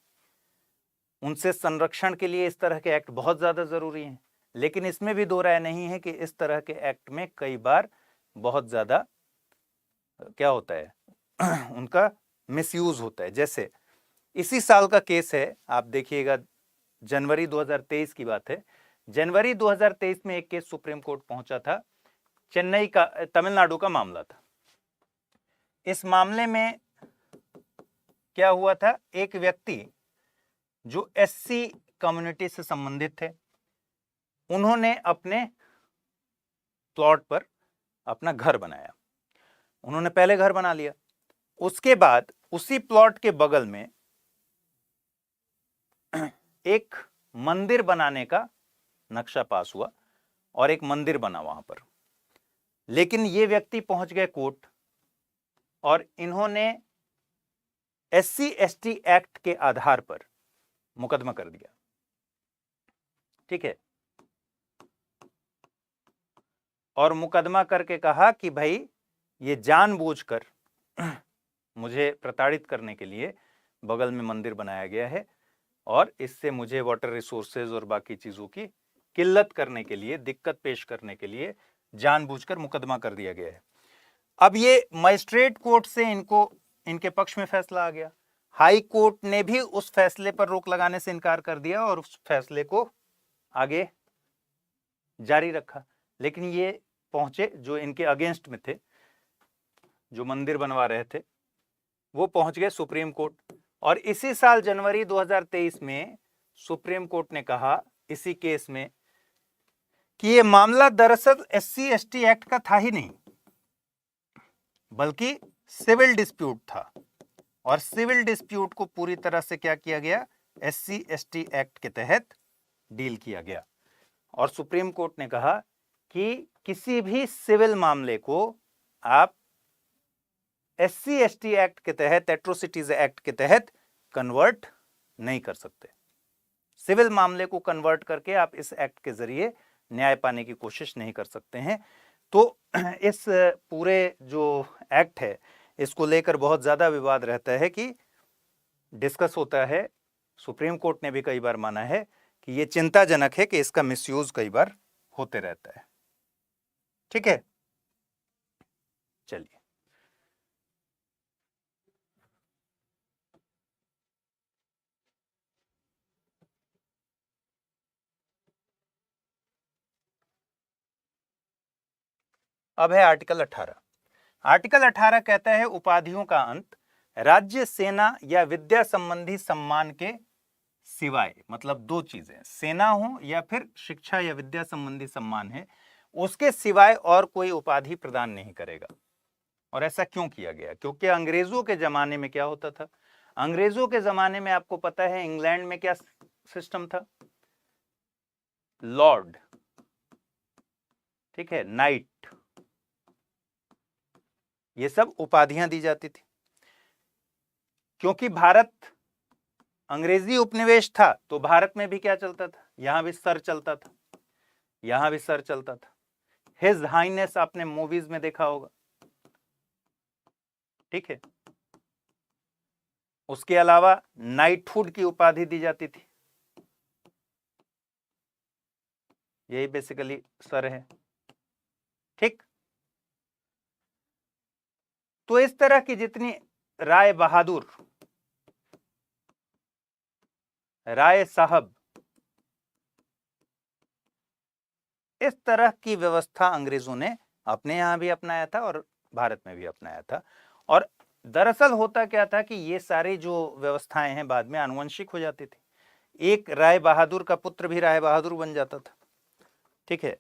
उनसे संरक्षण के लिए इस तरह के एक्ट बहुत ज्यादा जरूरी हैं, लेकिन इसमें भी दो राय नहीं है कि इस तरह के एक्ट में कई बार बहुत ज्यादा क्या होता है उनका मिसयूज होता है। जैसे इसी साल का केस है, आप देखिएगा, जनवरी 2023 की बात है। जनवरी 2023 में एक केस सुप्रीम कोर्ट पहुंचा था, चेन्नई का, तमिलनाडु का मामला था। इस मामले में क्या हुआ था, एक व्यक्ति जो SC कम्युनिटी से संबंधित थे, उन्होंने अपने प्लॉट पर अपना घर बनाया। उन्होंने पहले घर बना लिया, उसके बाद उसी प्लॉट के बगल में एक मंदिर बनाने का नक्शा पास हुआ और एक मंदिर बना वहां पर। लेकिन ये व्यक्ति पहुंच गए कोर्ट और इन्होंने SC/ST एक्ट के आधार पर मुकदमा कर दिया। ठीक है, और मुकदमा करके कहा कि भाई ये जानबूझकर मुझे प्रताड़ित करने के लिए बगल में मंदिर बनाया गया है और इससे मुझे वाटर रिसोर्सेज और बाकी चीजों की किल्लत करने के लिए, दिक्कत पेश करने के लिए जानबूझकर मुकदमा कर दिया गया है। अब ये मजिस्ट्रेट कोर्ट से इनके पक्ष में फैसला आ गया। हाई कोर्ट ने भी उस फैसले पर रोक लगाने से इनकार कर दिया और उस फैसले को आगे जारी रखा। लेकिन ये पहुंचे, जो इनके अगेंस्ट में थे, जो मंदिर बनवा रहे थे, वो पहुंच गए सुप्रीम कोर्ट। और इसी साल जनवरी 2023 में सुप्रीम कोर्ट ने कहा इसी केस में कि ये मामला दरअसल SC/ST एक्ट का था ही नहीं, बल्कि सिविल डिस्प्यूट था। और सिविल डिस्प्यूट को पूरी तरह से क्या किया गया, SC/ST एक्ट के तहत डील किया गया। और सुप्रीम कोर्ट ने कहा कि किसी भी सिविल मामले को आप SC/ST एक्ट के तहत, एट्रोसिटीज एक्ट के तहत कन्वर्ट नहीं कर सकते। सिविल मामले को कन्वर्ट करके आप इस एक्ट के जरिए न्याय पाने की कोशिश नहीं कर सकते हैं। तो इस पूरे जो एक्ट है इसको लेकर बहुत ज्यादा विवाद रहता है कि डिस्कस होता है। सुप्रीम कोर्ट ने भी कई बार माना है कि यह चिंताजनक है कि इसका मिसयूज कई बार होते रहता है। ठीक है, चलिए अब है आर्टिकल 18। आर्टिकल 18 कहता है उपाधियों का अंत राज्य, सेना या विद्या संबंधी सम्मान के सिवाय, मतलब दो चीजें, सेना हो या फिर शिक्षा या विद्या संबंधी सम्मान है, उसके सिवाय और कोई उपाधि प्रदान नहीं करेगा। और ऐसा क्यों किया गया? क्योंकि अंग्रेजों के जमाने में क्या होता था, अंग्रेजों के जमाने में आपको पता है इंग्लैंड में क्या सिस्टम था, लॉर्ड, ठीक है, नाइट, ये सब उपाधियां दी जाती थी। क्योंकि भारत अंग्रेजी उपनिवेश था तो भारत में भी क्या चलता था, यहां भी सर चलता था, यहां भी सर चलता था। हिज हाइनेस आपने मूवीज में देखा होगा, ठीक है। उसके अलावा नाइटहुड की उपाधि दी जाती थी, यही बेसिकली सर है, ठीक। तो इस तरह की जितनी राय बहादुर, राय साहब, इस तरह की व्यवस्था अंग्रेजों ने अपने यहां भी अपनाया था और भारत में भी अपनाया था। और दरअसल होता क्या था कि ये सारी जो व्यवस्थाएं हैं बाद में आनुवंशिक हो जाती थी। एक राय बहादुर का पुत्र भी राय बहादुर बन जाता था, ठीक है।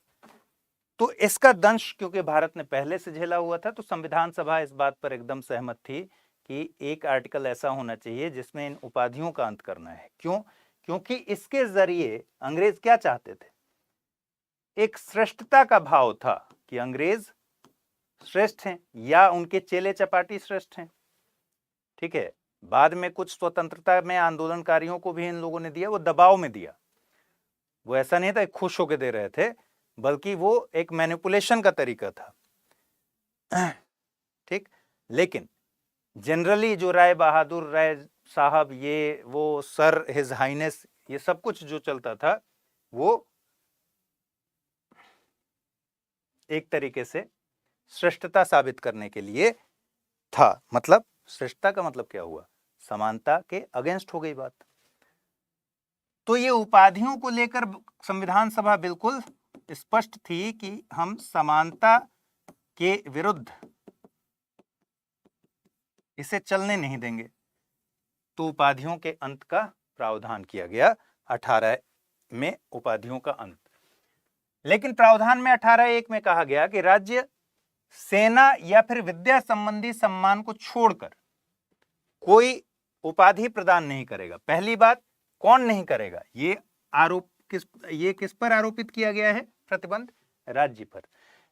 तो इसका दंश क्योंकि भारत ने पहले से झेला हुआ था, तो संविधान सभा इस बात पर एकदम सहमत थी कि एक आर्टिकल ऐसा होना चाहिए जिसमें इन उपाधियों का अंत करना है। क्यों? क्योंकि इसके जरिए अंग्रेज क्या चाहते थे, एक श्रेष्ठता का भाव था कि अंग्रेज श्रेष्ठ हैं या उनके चेले चपाटी श्रेष्ठ हैं, ठीक है। बाद में कुछ स्वतंत्रता में आंदोलनकारियों को भी इन लोगों ने दिया, वो दबाव में दिया, वो ऐसा नहीं था खुश होकर दे रहे थे, बल्कि वो एक मैनिपुलेशन का तरीका था, ठीक। लेकिन जनरली जो राय बहादुर, राय साहब, ये वो सर, हिज हाइनेस, ये सब कुछ जो चलता था वो एक तरीके से श्रेष्ठता साबित करने के लिए था। मतलब श्रेष्ठता का मतलब क्या हुआ, समानता के अगेंस्ट हो गई बात। तो ये उपाधियों को लेकर संविधान सभा बिल्कुल स्पष्ट थी कि हम समानता के विरुद्ध इसे चलने नहीं देंगे। तो उपाधियों के अंत का प्रावधान किया गया 18 में, उपाधियों का अंत। लेकिन प्रावधान में 18(1) में कहा गया कि राज्य, सेना या फिर विद्या संबंधी सम्मान को छोड़कर कोई उपाधि प्रदान नहीं करेगा। पहली बात, कौन नहीं करेगा, ये आरोप किस पर आरोपित किया गया है प्रतिबंध? राज्य पर।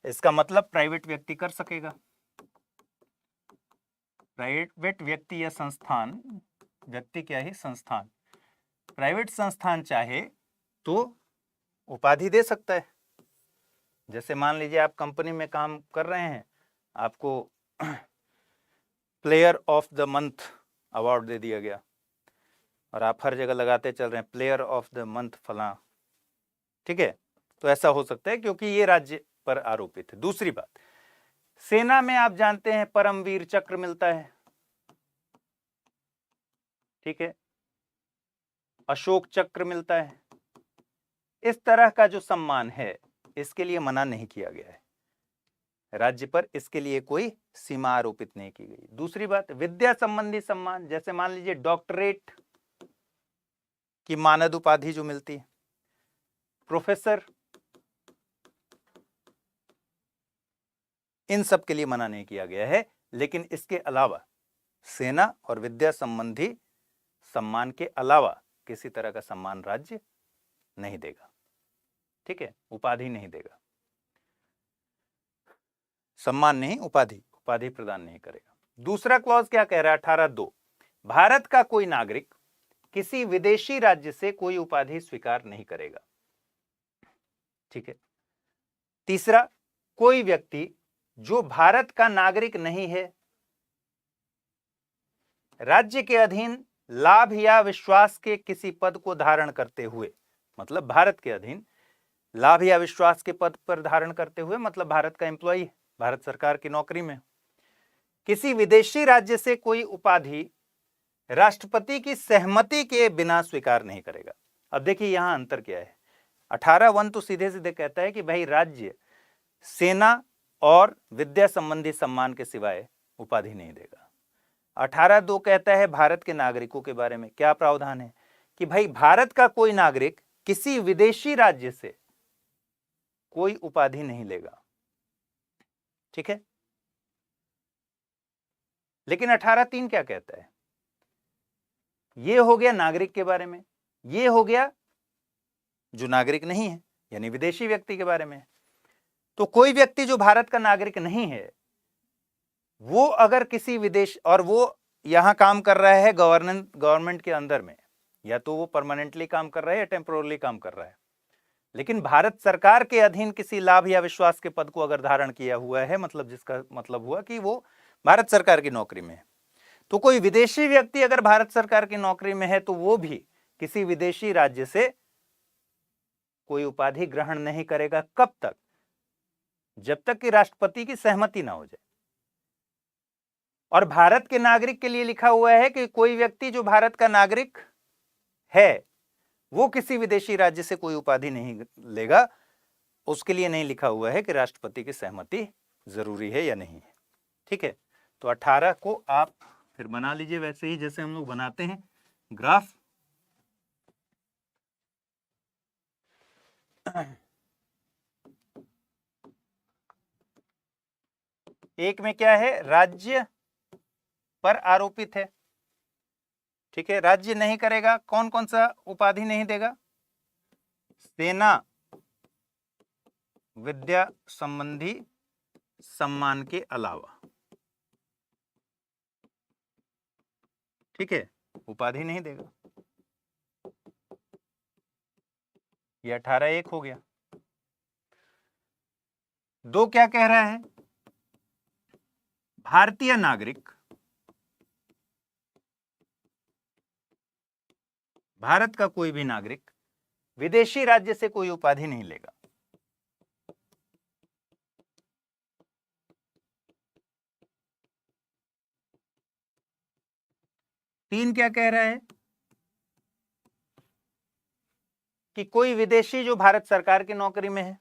इसका मतलब प्राइवेट व्यक्ति कर सकेगा, प्राइवेट व्यक्ति या संस्थान, व्यक्ति क्या ही संस्थान, प्राइवेट संस्थान चाहे तो उपाधि दे सकता है। जैसे मान लीजिए आप कंपनी में काम कर रहे हैं, आपको player of the month award दे दिया गया और आप हर जगह लगाते चल रहे हैं प्लेयर ऑफ द मंथ फला, ठीक है। तो ऐसा हो सकता है क्योंकि ये राज्य पर आरोपित है। दूसरी बात, सेना में आप जानते हैं परमवीर चक्र मिलता है, ठीक है, अशोक चक्र मिलता है। इस तरह का जो सम्मान है इसके लिए मना नहीं किया गया है, राज्य पर इसके लिए कोई सीमा आरोपित नहीं की गई। दूसरी बात, विद्या संबंधी सम्मान, जैसे मान लीजिए डॉक्टरेट की मानद उपाधि जो मिलती है, प्रोफेसर, इन सब के लिए मना नहीं किया गया है। लेकिन इसके अलावा सेना और विद्या संबंधी सम्मान के अलावा किसी तरह का सम्मान राज्य नहीं देगा, ठीक है, उपाधि नहीं देगा, सम्मान नहीं, उपाधि प्रदान नहीं करेगा। दूसरा क्लॉज क्या कह रहा है 18(2), भारत का कोई नागरिक किसी विदेशी राज्य से कोई उपाधि स्वीकार नहीं करेगा। ठीक है। तीसरा, कोई व्यक्ति जो भारत का नागरिक नहीं है, राज्य के अधीन लाभ या विश्वास के किसी पद को धारण करते हुए, मतलब भारत के अधीन लाभ या विश्वास के पद पर धारण करते हुए, मतलब भारत का एम्प्लॉई, भारत सरकार की नौकरी में, किसी विदेशी राज्य से कोई उपाधि राष्ट्रपति की सहमति के बिना स्वीकार नहीं करेगा। अब देखिए यहां अंतर क्या है। 18(1) तो सीधे सीधे कहता है कि भाई राज्य सेना और विद्या संबंधी सम्मान के सिवाय उपाधि नहीं देगा। 18(2) कहता है भारत के नागरिकों के बारे में। क्या प्रावधान है कि भाई भारत का कोई नागरिक किसी विदेशी राज्य से कोई उपाधि नहीं लेगा। ठीक है। लेकिन 18(3) क्या कहता है? ये हो गया नागरिक के बारे में, ये हो गया जो नागरिक नहीं है यानी विदेशी व्यक्ति के बारे में। तो कोई व्यक्ति जो भारत का नागरिक नहीं है, वो अगर किसी विदेश, और वो यहां काम कर रहा है गवर्नमेंट के अंदर में, या तो वो परमानेंटली काम कर रहा है या टेम्पोरली काम कर रहा है, लेकिन भारत सरकार के अधीन किसी लाभ या विश्वास के पद को अगर धारण किया हुआ है, मतलब जिसका मतलब हुआ कि वो भारत सरकार की नौकरी में है, तो कोई विदेशी व्यक्ति अगर भारत सरकार की नौकरी में है तो वो भी किसी विदेशी राज्य से कोई उपाधि ग्रहण नहीं करेगा। कब तक? जब तक कि राष्ट्रपति की सहमति ना हो जाए। और भारत के नागरिक के लिए लिखा हुआ है कि कोई व्यक्ति जो भारत का नागरिक है वो किसी विदेशी राज्य से कोई उपाधि नहीं लेगा। उसके लिए नहीं लिखा हुआ है कि राष्ट्रपति की सहमति जरूरी है या नहीं है। ठीक है। तो 18 को आप फिर बना लीजिए वैसे ही जैसे हम लोग बनाते हैं ग्राफ। एक में क्या है? राज्य पर आरोपित है। ठीक है। राज्य नहीं करेगा, कौन कौन सा उपाधि नहीं देगा? सेना विद्या संबंधी सम्मान के अलावा। ठीक है, उपाधि नहीं देगा। ये 18(1) हो गया। 2 क्या कह रहा है? भारतीय नागरिक भारत का कोई भी नागरिक विदेशी राज्य से कोई उपाधि नहीं लेगा। तीन क्या कह रहा है? कि कोई विदेशी जो भारत सरकार की नौकरी में है,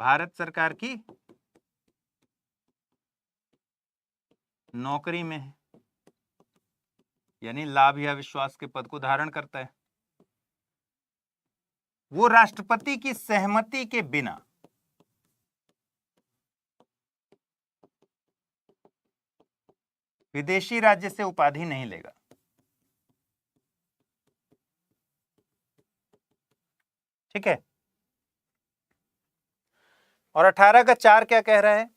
भारत सरकार की नौकरी में है, यानी लाभ या विश्वास के पद को धारण करता है, वो राष्ट्रपति की सहमति के बिना विदेशी राज्य से उपाधि नहीं लेगा। ठीक है। और 18 का 4 क्या कह रहा है?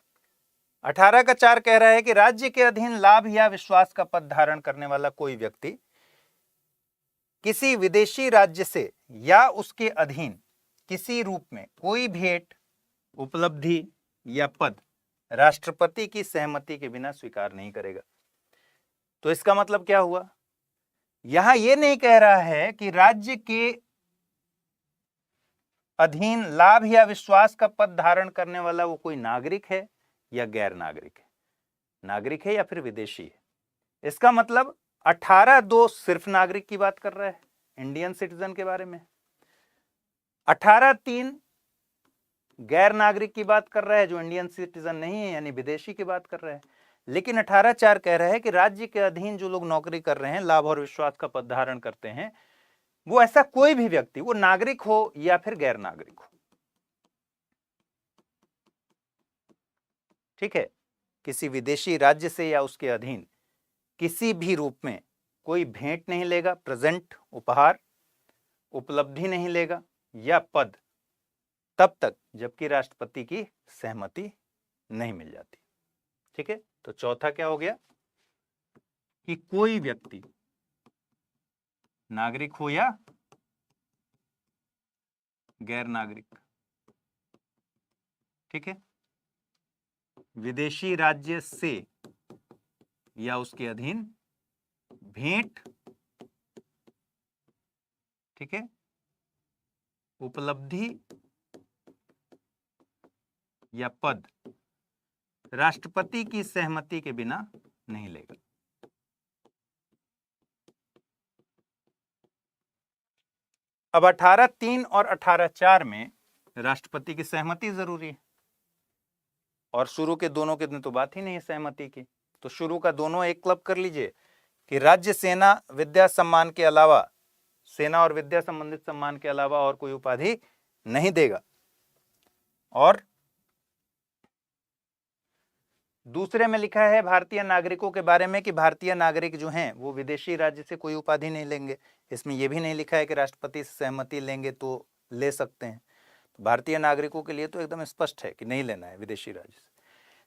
18 का 4 कह रहा है कि राज्य के अधीन लाभ या विश्वास का पद धारण करने वाला कोई व्यक्ति किसी विदेशी राज्य से या उसके अधीन किसी रूप में कोई भेंट, उपलब्धि या पद राष्ट्रपति की सहमति के बिना स्वीकार नहीं करेगा। तो इसका मतलब क्या हुआ? यहां यह नहीं कह रहा है कि राज्य के अधीन लाभ या विश्वास का पद धारण करने वाला वो कोई नागरिक है या गैर नागरिक है, नागरिक है या फिर विदेशी है। इसका मतलब 18(2) सिर्फ नागरिक की बात कर रहा है, इंडियन सिटीजन के बारे में। 18(3) गैर नागरिक की बात कर रहा है, जो इंडियन सिटीजन नहीं है यानी विदेशी की बात कर रहा है। लेकिन 18(4) कह रहा है कि राज्य के अधीन जो लोग नौकरी कर रहे हैं, लाभ और विश्वास का पद धारण करते हैं, वो ऐसा कोई भी व्यक्ति, वो नागरिक हो या फिर गैर नागरिक हो। ठीक है। किसी विदेशी राज्य से या उसके अधीन किसी भी रूप में कोई भेंट नहीं लेगा, प्रेजेंट, उपहार, उपलब्धि नहीं लेगा या पद, तब तक जबकि राष्ट्रपति की सहमति नहीं मिल जाती। ठीक है। तो चौथा क्या हो गया कि कोई व्यक्ति नागरिक हो या गैर नागरिक, ठीक है, विदेशी राज्य से या उसके अधीन भेंट, ठीक है, उपलब्धि या पद राष्ट्रपति की सहमति के बिना नहीं लेगा। अब 18(3) और 18(4) में राष्ट्रपति की सहमति जरूरी है, और शुरू के दोनों के दिन तो बात ही नहीं है सहमति की। तो शुरू का दोनों एक क्लब कर लीजिए कि राज्य सेना विद्या सम्मान के अलावा, सेना और विद्या संबंधित सम्मान के अलावा और कोई उपाधि नहीं देगा। और दूसरे में लिखा है भारतीय नागरिकों के बारे में कि भारतीय नागरिक जो हैं वो विदेशी राज्य से कोई उपाधि नहीं लेंगे। इसमें यह भी नहीं लिखा है कि राष्ट्रपति से सहमति लेंगे तो ले सकते हैं। तो भारतीय नागरिकों के लिए तो एकदम स्पष्ट है कि नहीं लेना है विदेशी राज्य से।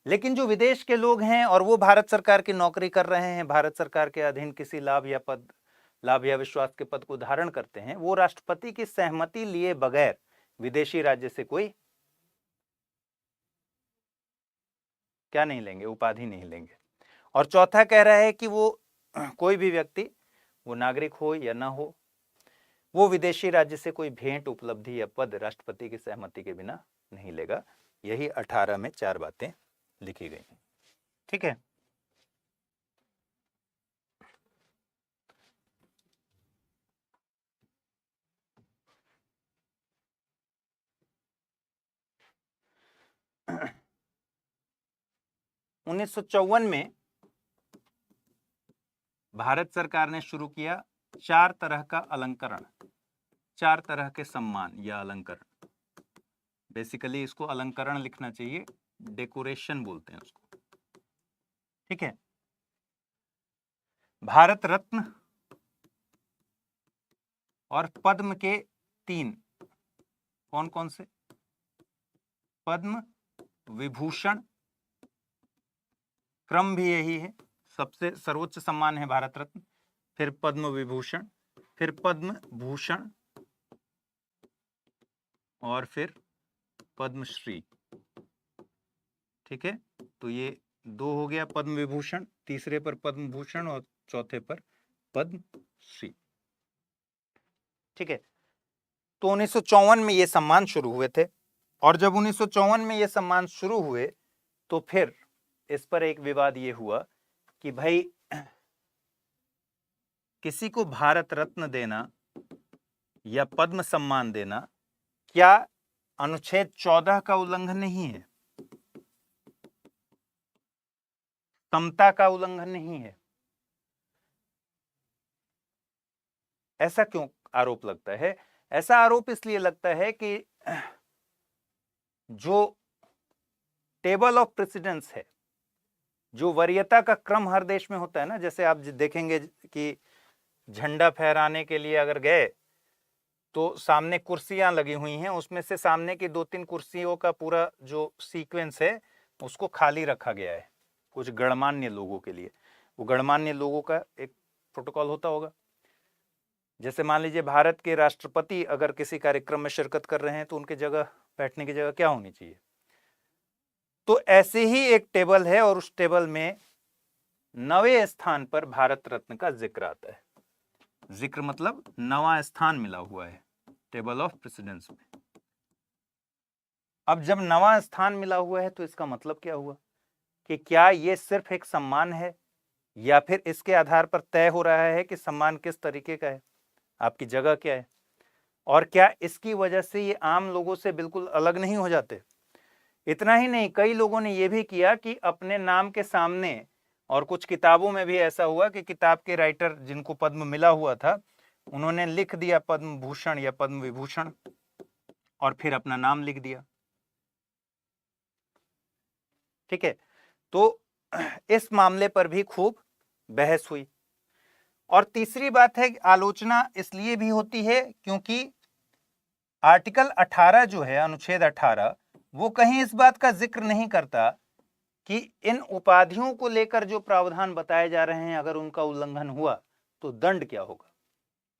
लेकिन जो विदेश के लोग हैं और वो भारत सरकार की नौकरी कर रहे हैं, भारत सरकार के अधीन किसी लाभ या विश्वास के पद को धारण करते हैं, वो राष्ट्रपति की सहमति लिए बगैर विदेशी राज्य से कोई क्या नहीं लेंगे, उपाधि नहीं लेंगे। और चौथा कह रहा है कि वो कोई भी व्यक्ति, वो नागरिक हो या ना हो, वो विदेशी राज्य से कोई भेंट, उपलब्धि या पद राष्ट्रपति की सहमति के बिना नहीं लेगा। यही 18 में 4 बातें लिखी गई, ठीक है। 1954 में भारत सरकार ने शुरू किया 4 तरह का अलंकरण, 4 तरह के सम्मान या अलंकरण। बेसिकली इसको अलंकरण लिखना चाहिए, डेकोरेशन बोलते हैं उसको, ठीक है। भारत रत्न और पद्म के 3, कौन कौन से? पद्म विभूषण, क्रम भी यही है, सबसे सर्वोच्च सम्मान है भारत रत्न, फिर पद्म विभूषण, फिर पद्म भूषण और फिर पद्मश्री, ठीक है। तो ये 2 हो गया पद्म विभूषण, तीसरे पर पद्म भूषण और चौथे पर पद्मश्री, ठीक है। तो 1954 में ये सम्मान शुरू हुए थे, और जब 1954 में ये सम्मान शुरू हुए तो फिर इस पर एक विवाद ये हुआ कि भाई किसी को भारत रत्न देना या पद्म सम्मान देना क्या अनुच्छेद 14 का उल्लंघन नहीं है, समता का उल्लंघन नहीं है? ऐसा क्यों आरोप लगता है? ऐसा आरोप इसलिए लगता है कि जो टेबल ऑफ प्रेसिडेंस है, जो वरीयता का क्रम हर देश में होता है ना, जैसे आप देखेंगे कि झंडा फहराने के लिए अगर गए तो सामने कुर्सियां लगी हुई हैं, उसमें से सामने की 2-3 कुर्सियों का पूरा जो सीक्वेंस है उसको खाली रखा गया है कुछ गणमान्य लोगों के लिए। वो गणमान्य लोगों का एक प्रोटोकॉल होता होगा। जैसे मान लीजिए भारत के राष्ट्रपति अगर किसी कार्यक्रम में शिरकत कर रहे हैं तो उनके जगह, बैठने की जगह क्या होनी चाहिए? तो ऐसे ही एक टेबल है और उस टेबल में 9वें स्थान पर भारत रत्न का जिक्र आता है। जिक्र मतलब 9वां स्थान मिला हुआ है टेबल ऑफ प्रेसिडेंस में। अब जब 9वां स्थान मिला हुआ है तो इसका मतलब क्या हुआ कि क्या ये सिर्फ एक सम्मान है या फिर इसके आधार पर तय हो रहा है कि सम्मान किस तरीके का है, आपकी जगह क्या है, और क्या इसकी वजह से ये आम लोगों से बिल्कुल अलग नहीं हो जाते? इतना ही नहीं, कई लोगों ने यह भी किया कि अपने नाम के सामने, और कुछ किताबों में भी ऐसा हुआ कि किताब के राइटर जिनको पद्म मिला हुआ था उन्होंने लिख दिया पद्म भूषण या पद्म विभूषण और फिर अपना नाम लिख दिया, ठीक है। तो इस मामले पर भी खूब बहस हुई। और तीसरी बात है, आलोचना इसलिए भी होती है क्योंकि आर्टिकल 18 जो है, अनुच्छेद 18, वो कहीं इस बात का जिक्र नहीं करता कि इन उपाधियों को लेकर जो प्रावधान बताए जा रहे हैं अगर उनका उल्लंघन हुआ तो दंड क्या होगा।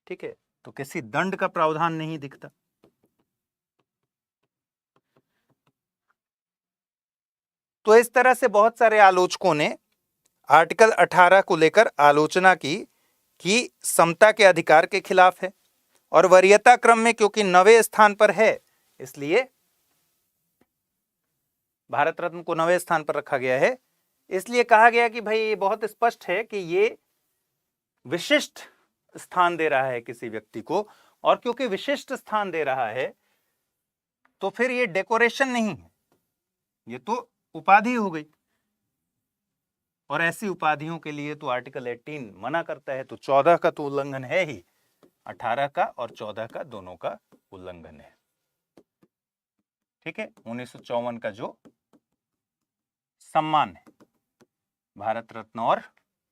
ठीक है, तो किसी दंड का प्रावधान नहीं दिखता। तो इस तरह से बहुत सारे आलोचकों ने आर्टिकल 18 को लेकर आलोचना की कि समता के अधिकार के खिलाफ है और वरीयता क्रम में क्योंकि 9वें स्थान पर है इसलिए भारत रत्न को 9वें स्थान पर रखा गया है। इसलिए कहा गया कि भाई ये बहुत स्पष्ट है कि ये विशिष्ट स्थान दे रहा है किसी व्यक्ति को, और क्योंकि विशिष्ट स्थान दे रहा है तो फिर ये डेकोरेशन नहीं है, ये तो उपाधि हो गई, और ऐसी उपाधियों के लिए तो आर्टिकल 18 मना करता है। तो 14 का तो उल्लंघन है ही, 18 का और 14 का दोनों का उल्लंघन है। ठीक है, 1954 का जो सम्मान है भारत रत्न और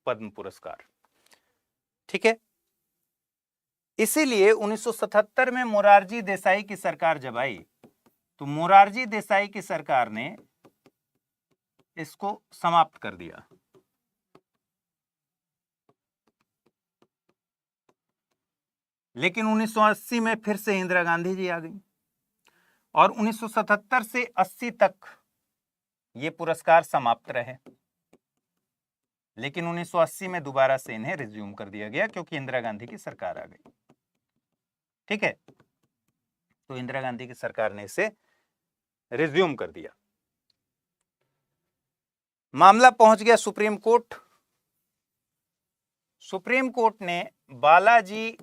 पद्म पुरस्कार। ठीक है, इसीलिए 1977 में मोरारजी देसाई की सरकार जब आई तो मोरारजी देसाई की सरकार ने इसको समाप्त कर दिया। लेकिन 1980 में फिर से इंदिरा गांधी जी आ गई और 1977 से 80 तक ये पुरस्कार समाप्त रहे, लेकिन 1980 में दोबारा से इन्हें रिज्यूम कर दिया गया क्योंकि इंदिरा गांधी की सरकार आ गई। ठीक है, तो इंदिरा गांधी की सरकार ने इसे रिज्यूम कर दिया। मामला पहुंच गया सुप्रीम कोर्ट। सुप्रीम कोर्ट ने बालाजी,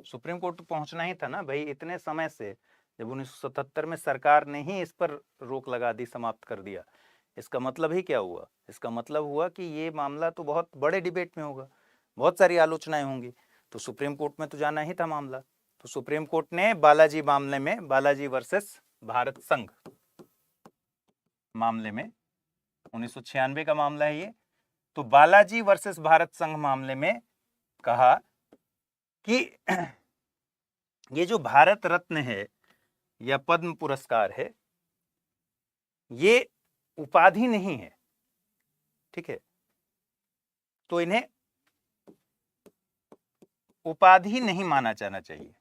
सुप्रीम कोर्ट तो पहुंचना ही था ना भाई, इतने समय से जब 1977 में सरकार ने ही इस पर रोक लगा दी, समाप्त कर दिया, इसका मतलब ही क्या हुआ? इसका मतलब हुआ कि ये मामला तो बहुत बड़े डिबेट में होगा, बहुत सारी आलोचनाएं होंगी, तो सुप्रीम कोर्ट में तो जाना ही था मामला। तो सुप्रीम कोर्ट ने बालाजी मामले में, बालाजी वर्सेस भारत संघ मामले में, 1996 का मामला है ये, तो बालाजी वर्सेस भारत संघ मामले में कहा कि ये जो भारत रत्न है या पद्म पुरस्कार है ये उपाधि नहीं है। ठीक है, तो इन्हें उपाधि नहीं माना जाना चाहिए।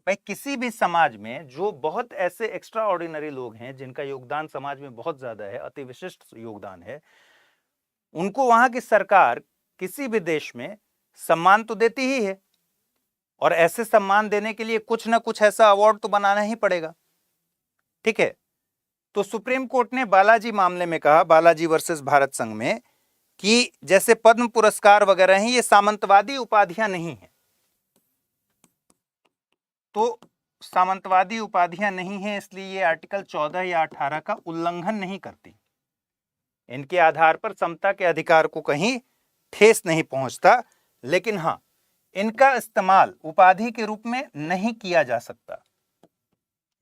भाई किसी भी समाज में जो बहुत ऐसे एक्स्ट्रा ऑर्डिनरी लोग हैं जिनका योगदान समाज में बहुत ज्यादा है, अति विशिष्ट योगदान है, उनको वहां की सरकार किसी भी देश में सम्मान तो देती ही है, और ऐसे सम्मान देने के लिए कुछ ना कुछ ऐसा अवार्ड तो बनाना ही पड़ेगा। ठीक है, तो सुप्रीम कोर्ट ने बालाजी मामले में कहा, बालाजी वर्सेस भारत संघ में, कि जैसे पद्म पुरस्कार वगैरह हैं ये सामंतवादी उपाधियां नहीं है, तो सामंतवादी उपाधियां नहीं है इसलिए ये आर्टिकल 14 या 18 का उल्लंघन नहीं करती, इनके आधार पर समता के अधिकार को कहीं ठेस नहीं पहुंचता। लेकिन हां, इनका इस्तेमाल उपाधि के रूप में नहीं किया जा सकता।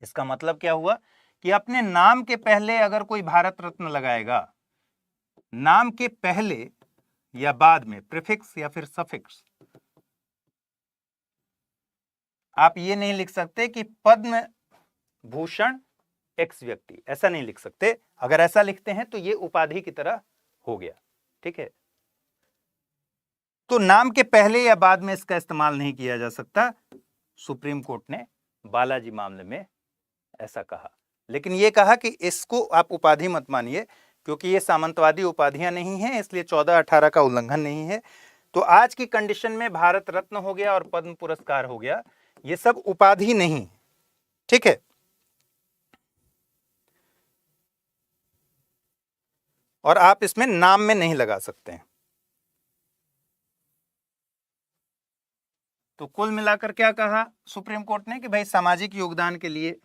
इसका मतलब क्या हुआ कि अपने नाम के पहले अगर कोई भारत रत्न लगाएगा, नाम के पहले या बाद में प्रीफिक्स या फिर सफिक्स, आप ये नहीं लिख सकते कि पद्म भूषण एक्स व्यक्ति, ऐसा नहीं लिख सकते। अगर ऐसा लिखते हैं तो ये उपाधि की तरह हो गया। ठीक है, तो नाम के पहले या बाद में इसका इस्तेमाल नहीं किया जा सकता। सुप्रीम कोर्ट ने बालाजी मामले में ऐसा कहा, लेकिन यह कहा कि इसको आप उपाधि मत मानिए क्योंकि ये सामंतवादी उपाधियां नहीं है, इसलिए 14-18 का उल्लंघन नहीं है। तो आज की कंडीशन में भारत रत्न हो गया और पद्म पुरस्कार हो गया, ये सब उपाधि नहीं। ठीक है, और आप इसमें नाम में नहीं लगा सकते हैं। तो कुल मिलाकर क्या कहा सुप्रीम कोर्ट ने कि भाई सामाजिक योगदान के लिए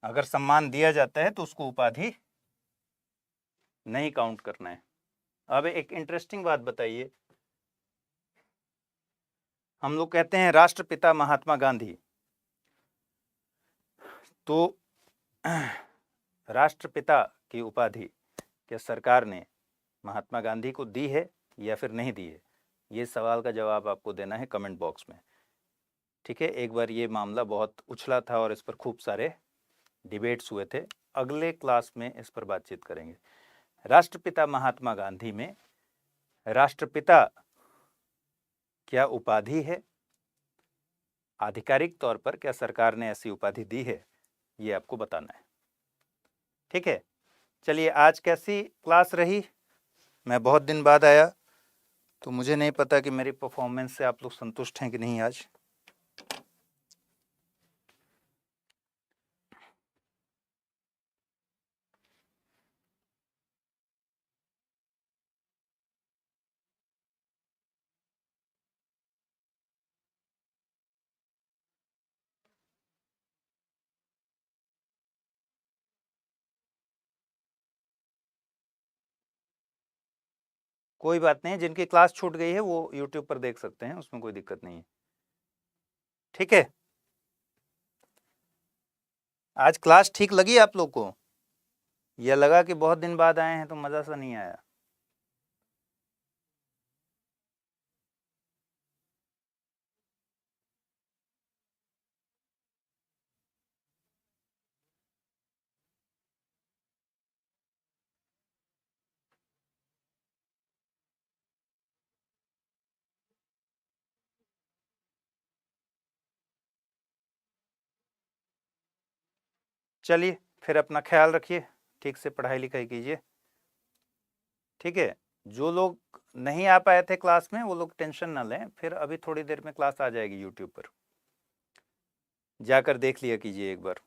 अगर सम्मान दिया जाता है तो उसको उपाधि नहीं काउंट करना है। अब एक इंटरेस्टिंग बात बताइए, हम लोग कहते हैं राष्ट्रपिता महात्मा गांधी, तो राष्ट्रपिता की उपाधि क्या सरकार ने महात्मा गांधी को दी है या फिर नहीं दी है? ये सवाल का जवाब आपको देना है कमेंट बॉक्स में। ठीक है, एक बार ये मामला बहुत उछला था और इस पर खूब सारे डिबेट्स हुए थे, अगले क्लास में इस पर बातचीत करेंगे। राष्ट्रपिता महात्मा गांधी में राष्ट्रपिता क्या उपाधि है, आधिकारिक तौर पर क्या सरकार ने ऐसी उपाधि दी है, ये आपको बताना है। ठीक है, चलिए आज कैसी क्लास रही? मैं बहुत दिन बाद आया तो मुझे नहीं पता कि मेरी परफॉर्मेंस से आप लोग संतुष्ट हैं कि नहीं आज। कोई बात नहीं, जिनकी क्लास छूट गई है वो YouTube पर देख सकते हैं, उसमें कोई दिक्कत नहीं है। ठीक है, आज क्लास ठीक लगी आप लोग को, या लगा कि बहुत दिन बाद आए हैं तो मज़ा सा नहीं आया? चलिए फिर अपना ख्याल रखिए, ठीक से पढ़ाई लिखाई कीजिए। ठीक है, जो लोग नहीं आ पाए थे क्लास में वो लोग टेंशन ना लें, फिर अभी थोड़ी देर में क्लास आ जाएगी YouTube पर, जाकर देख लिया कीजिए एक बार।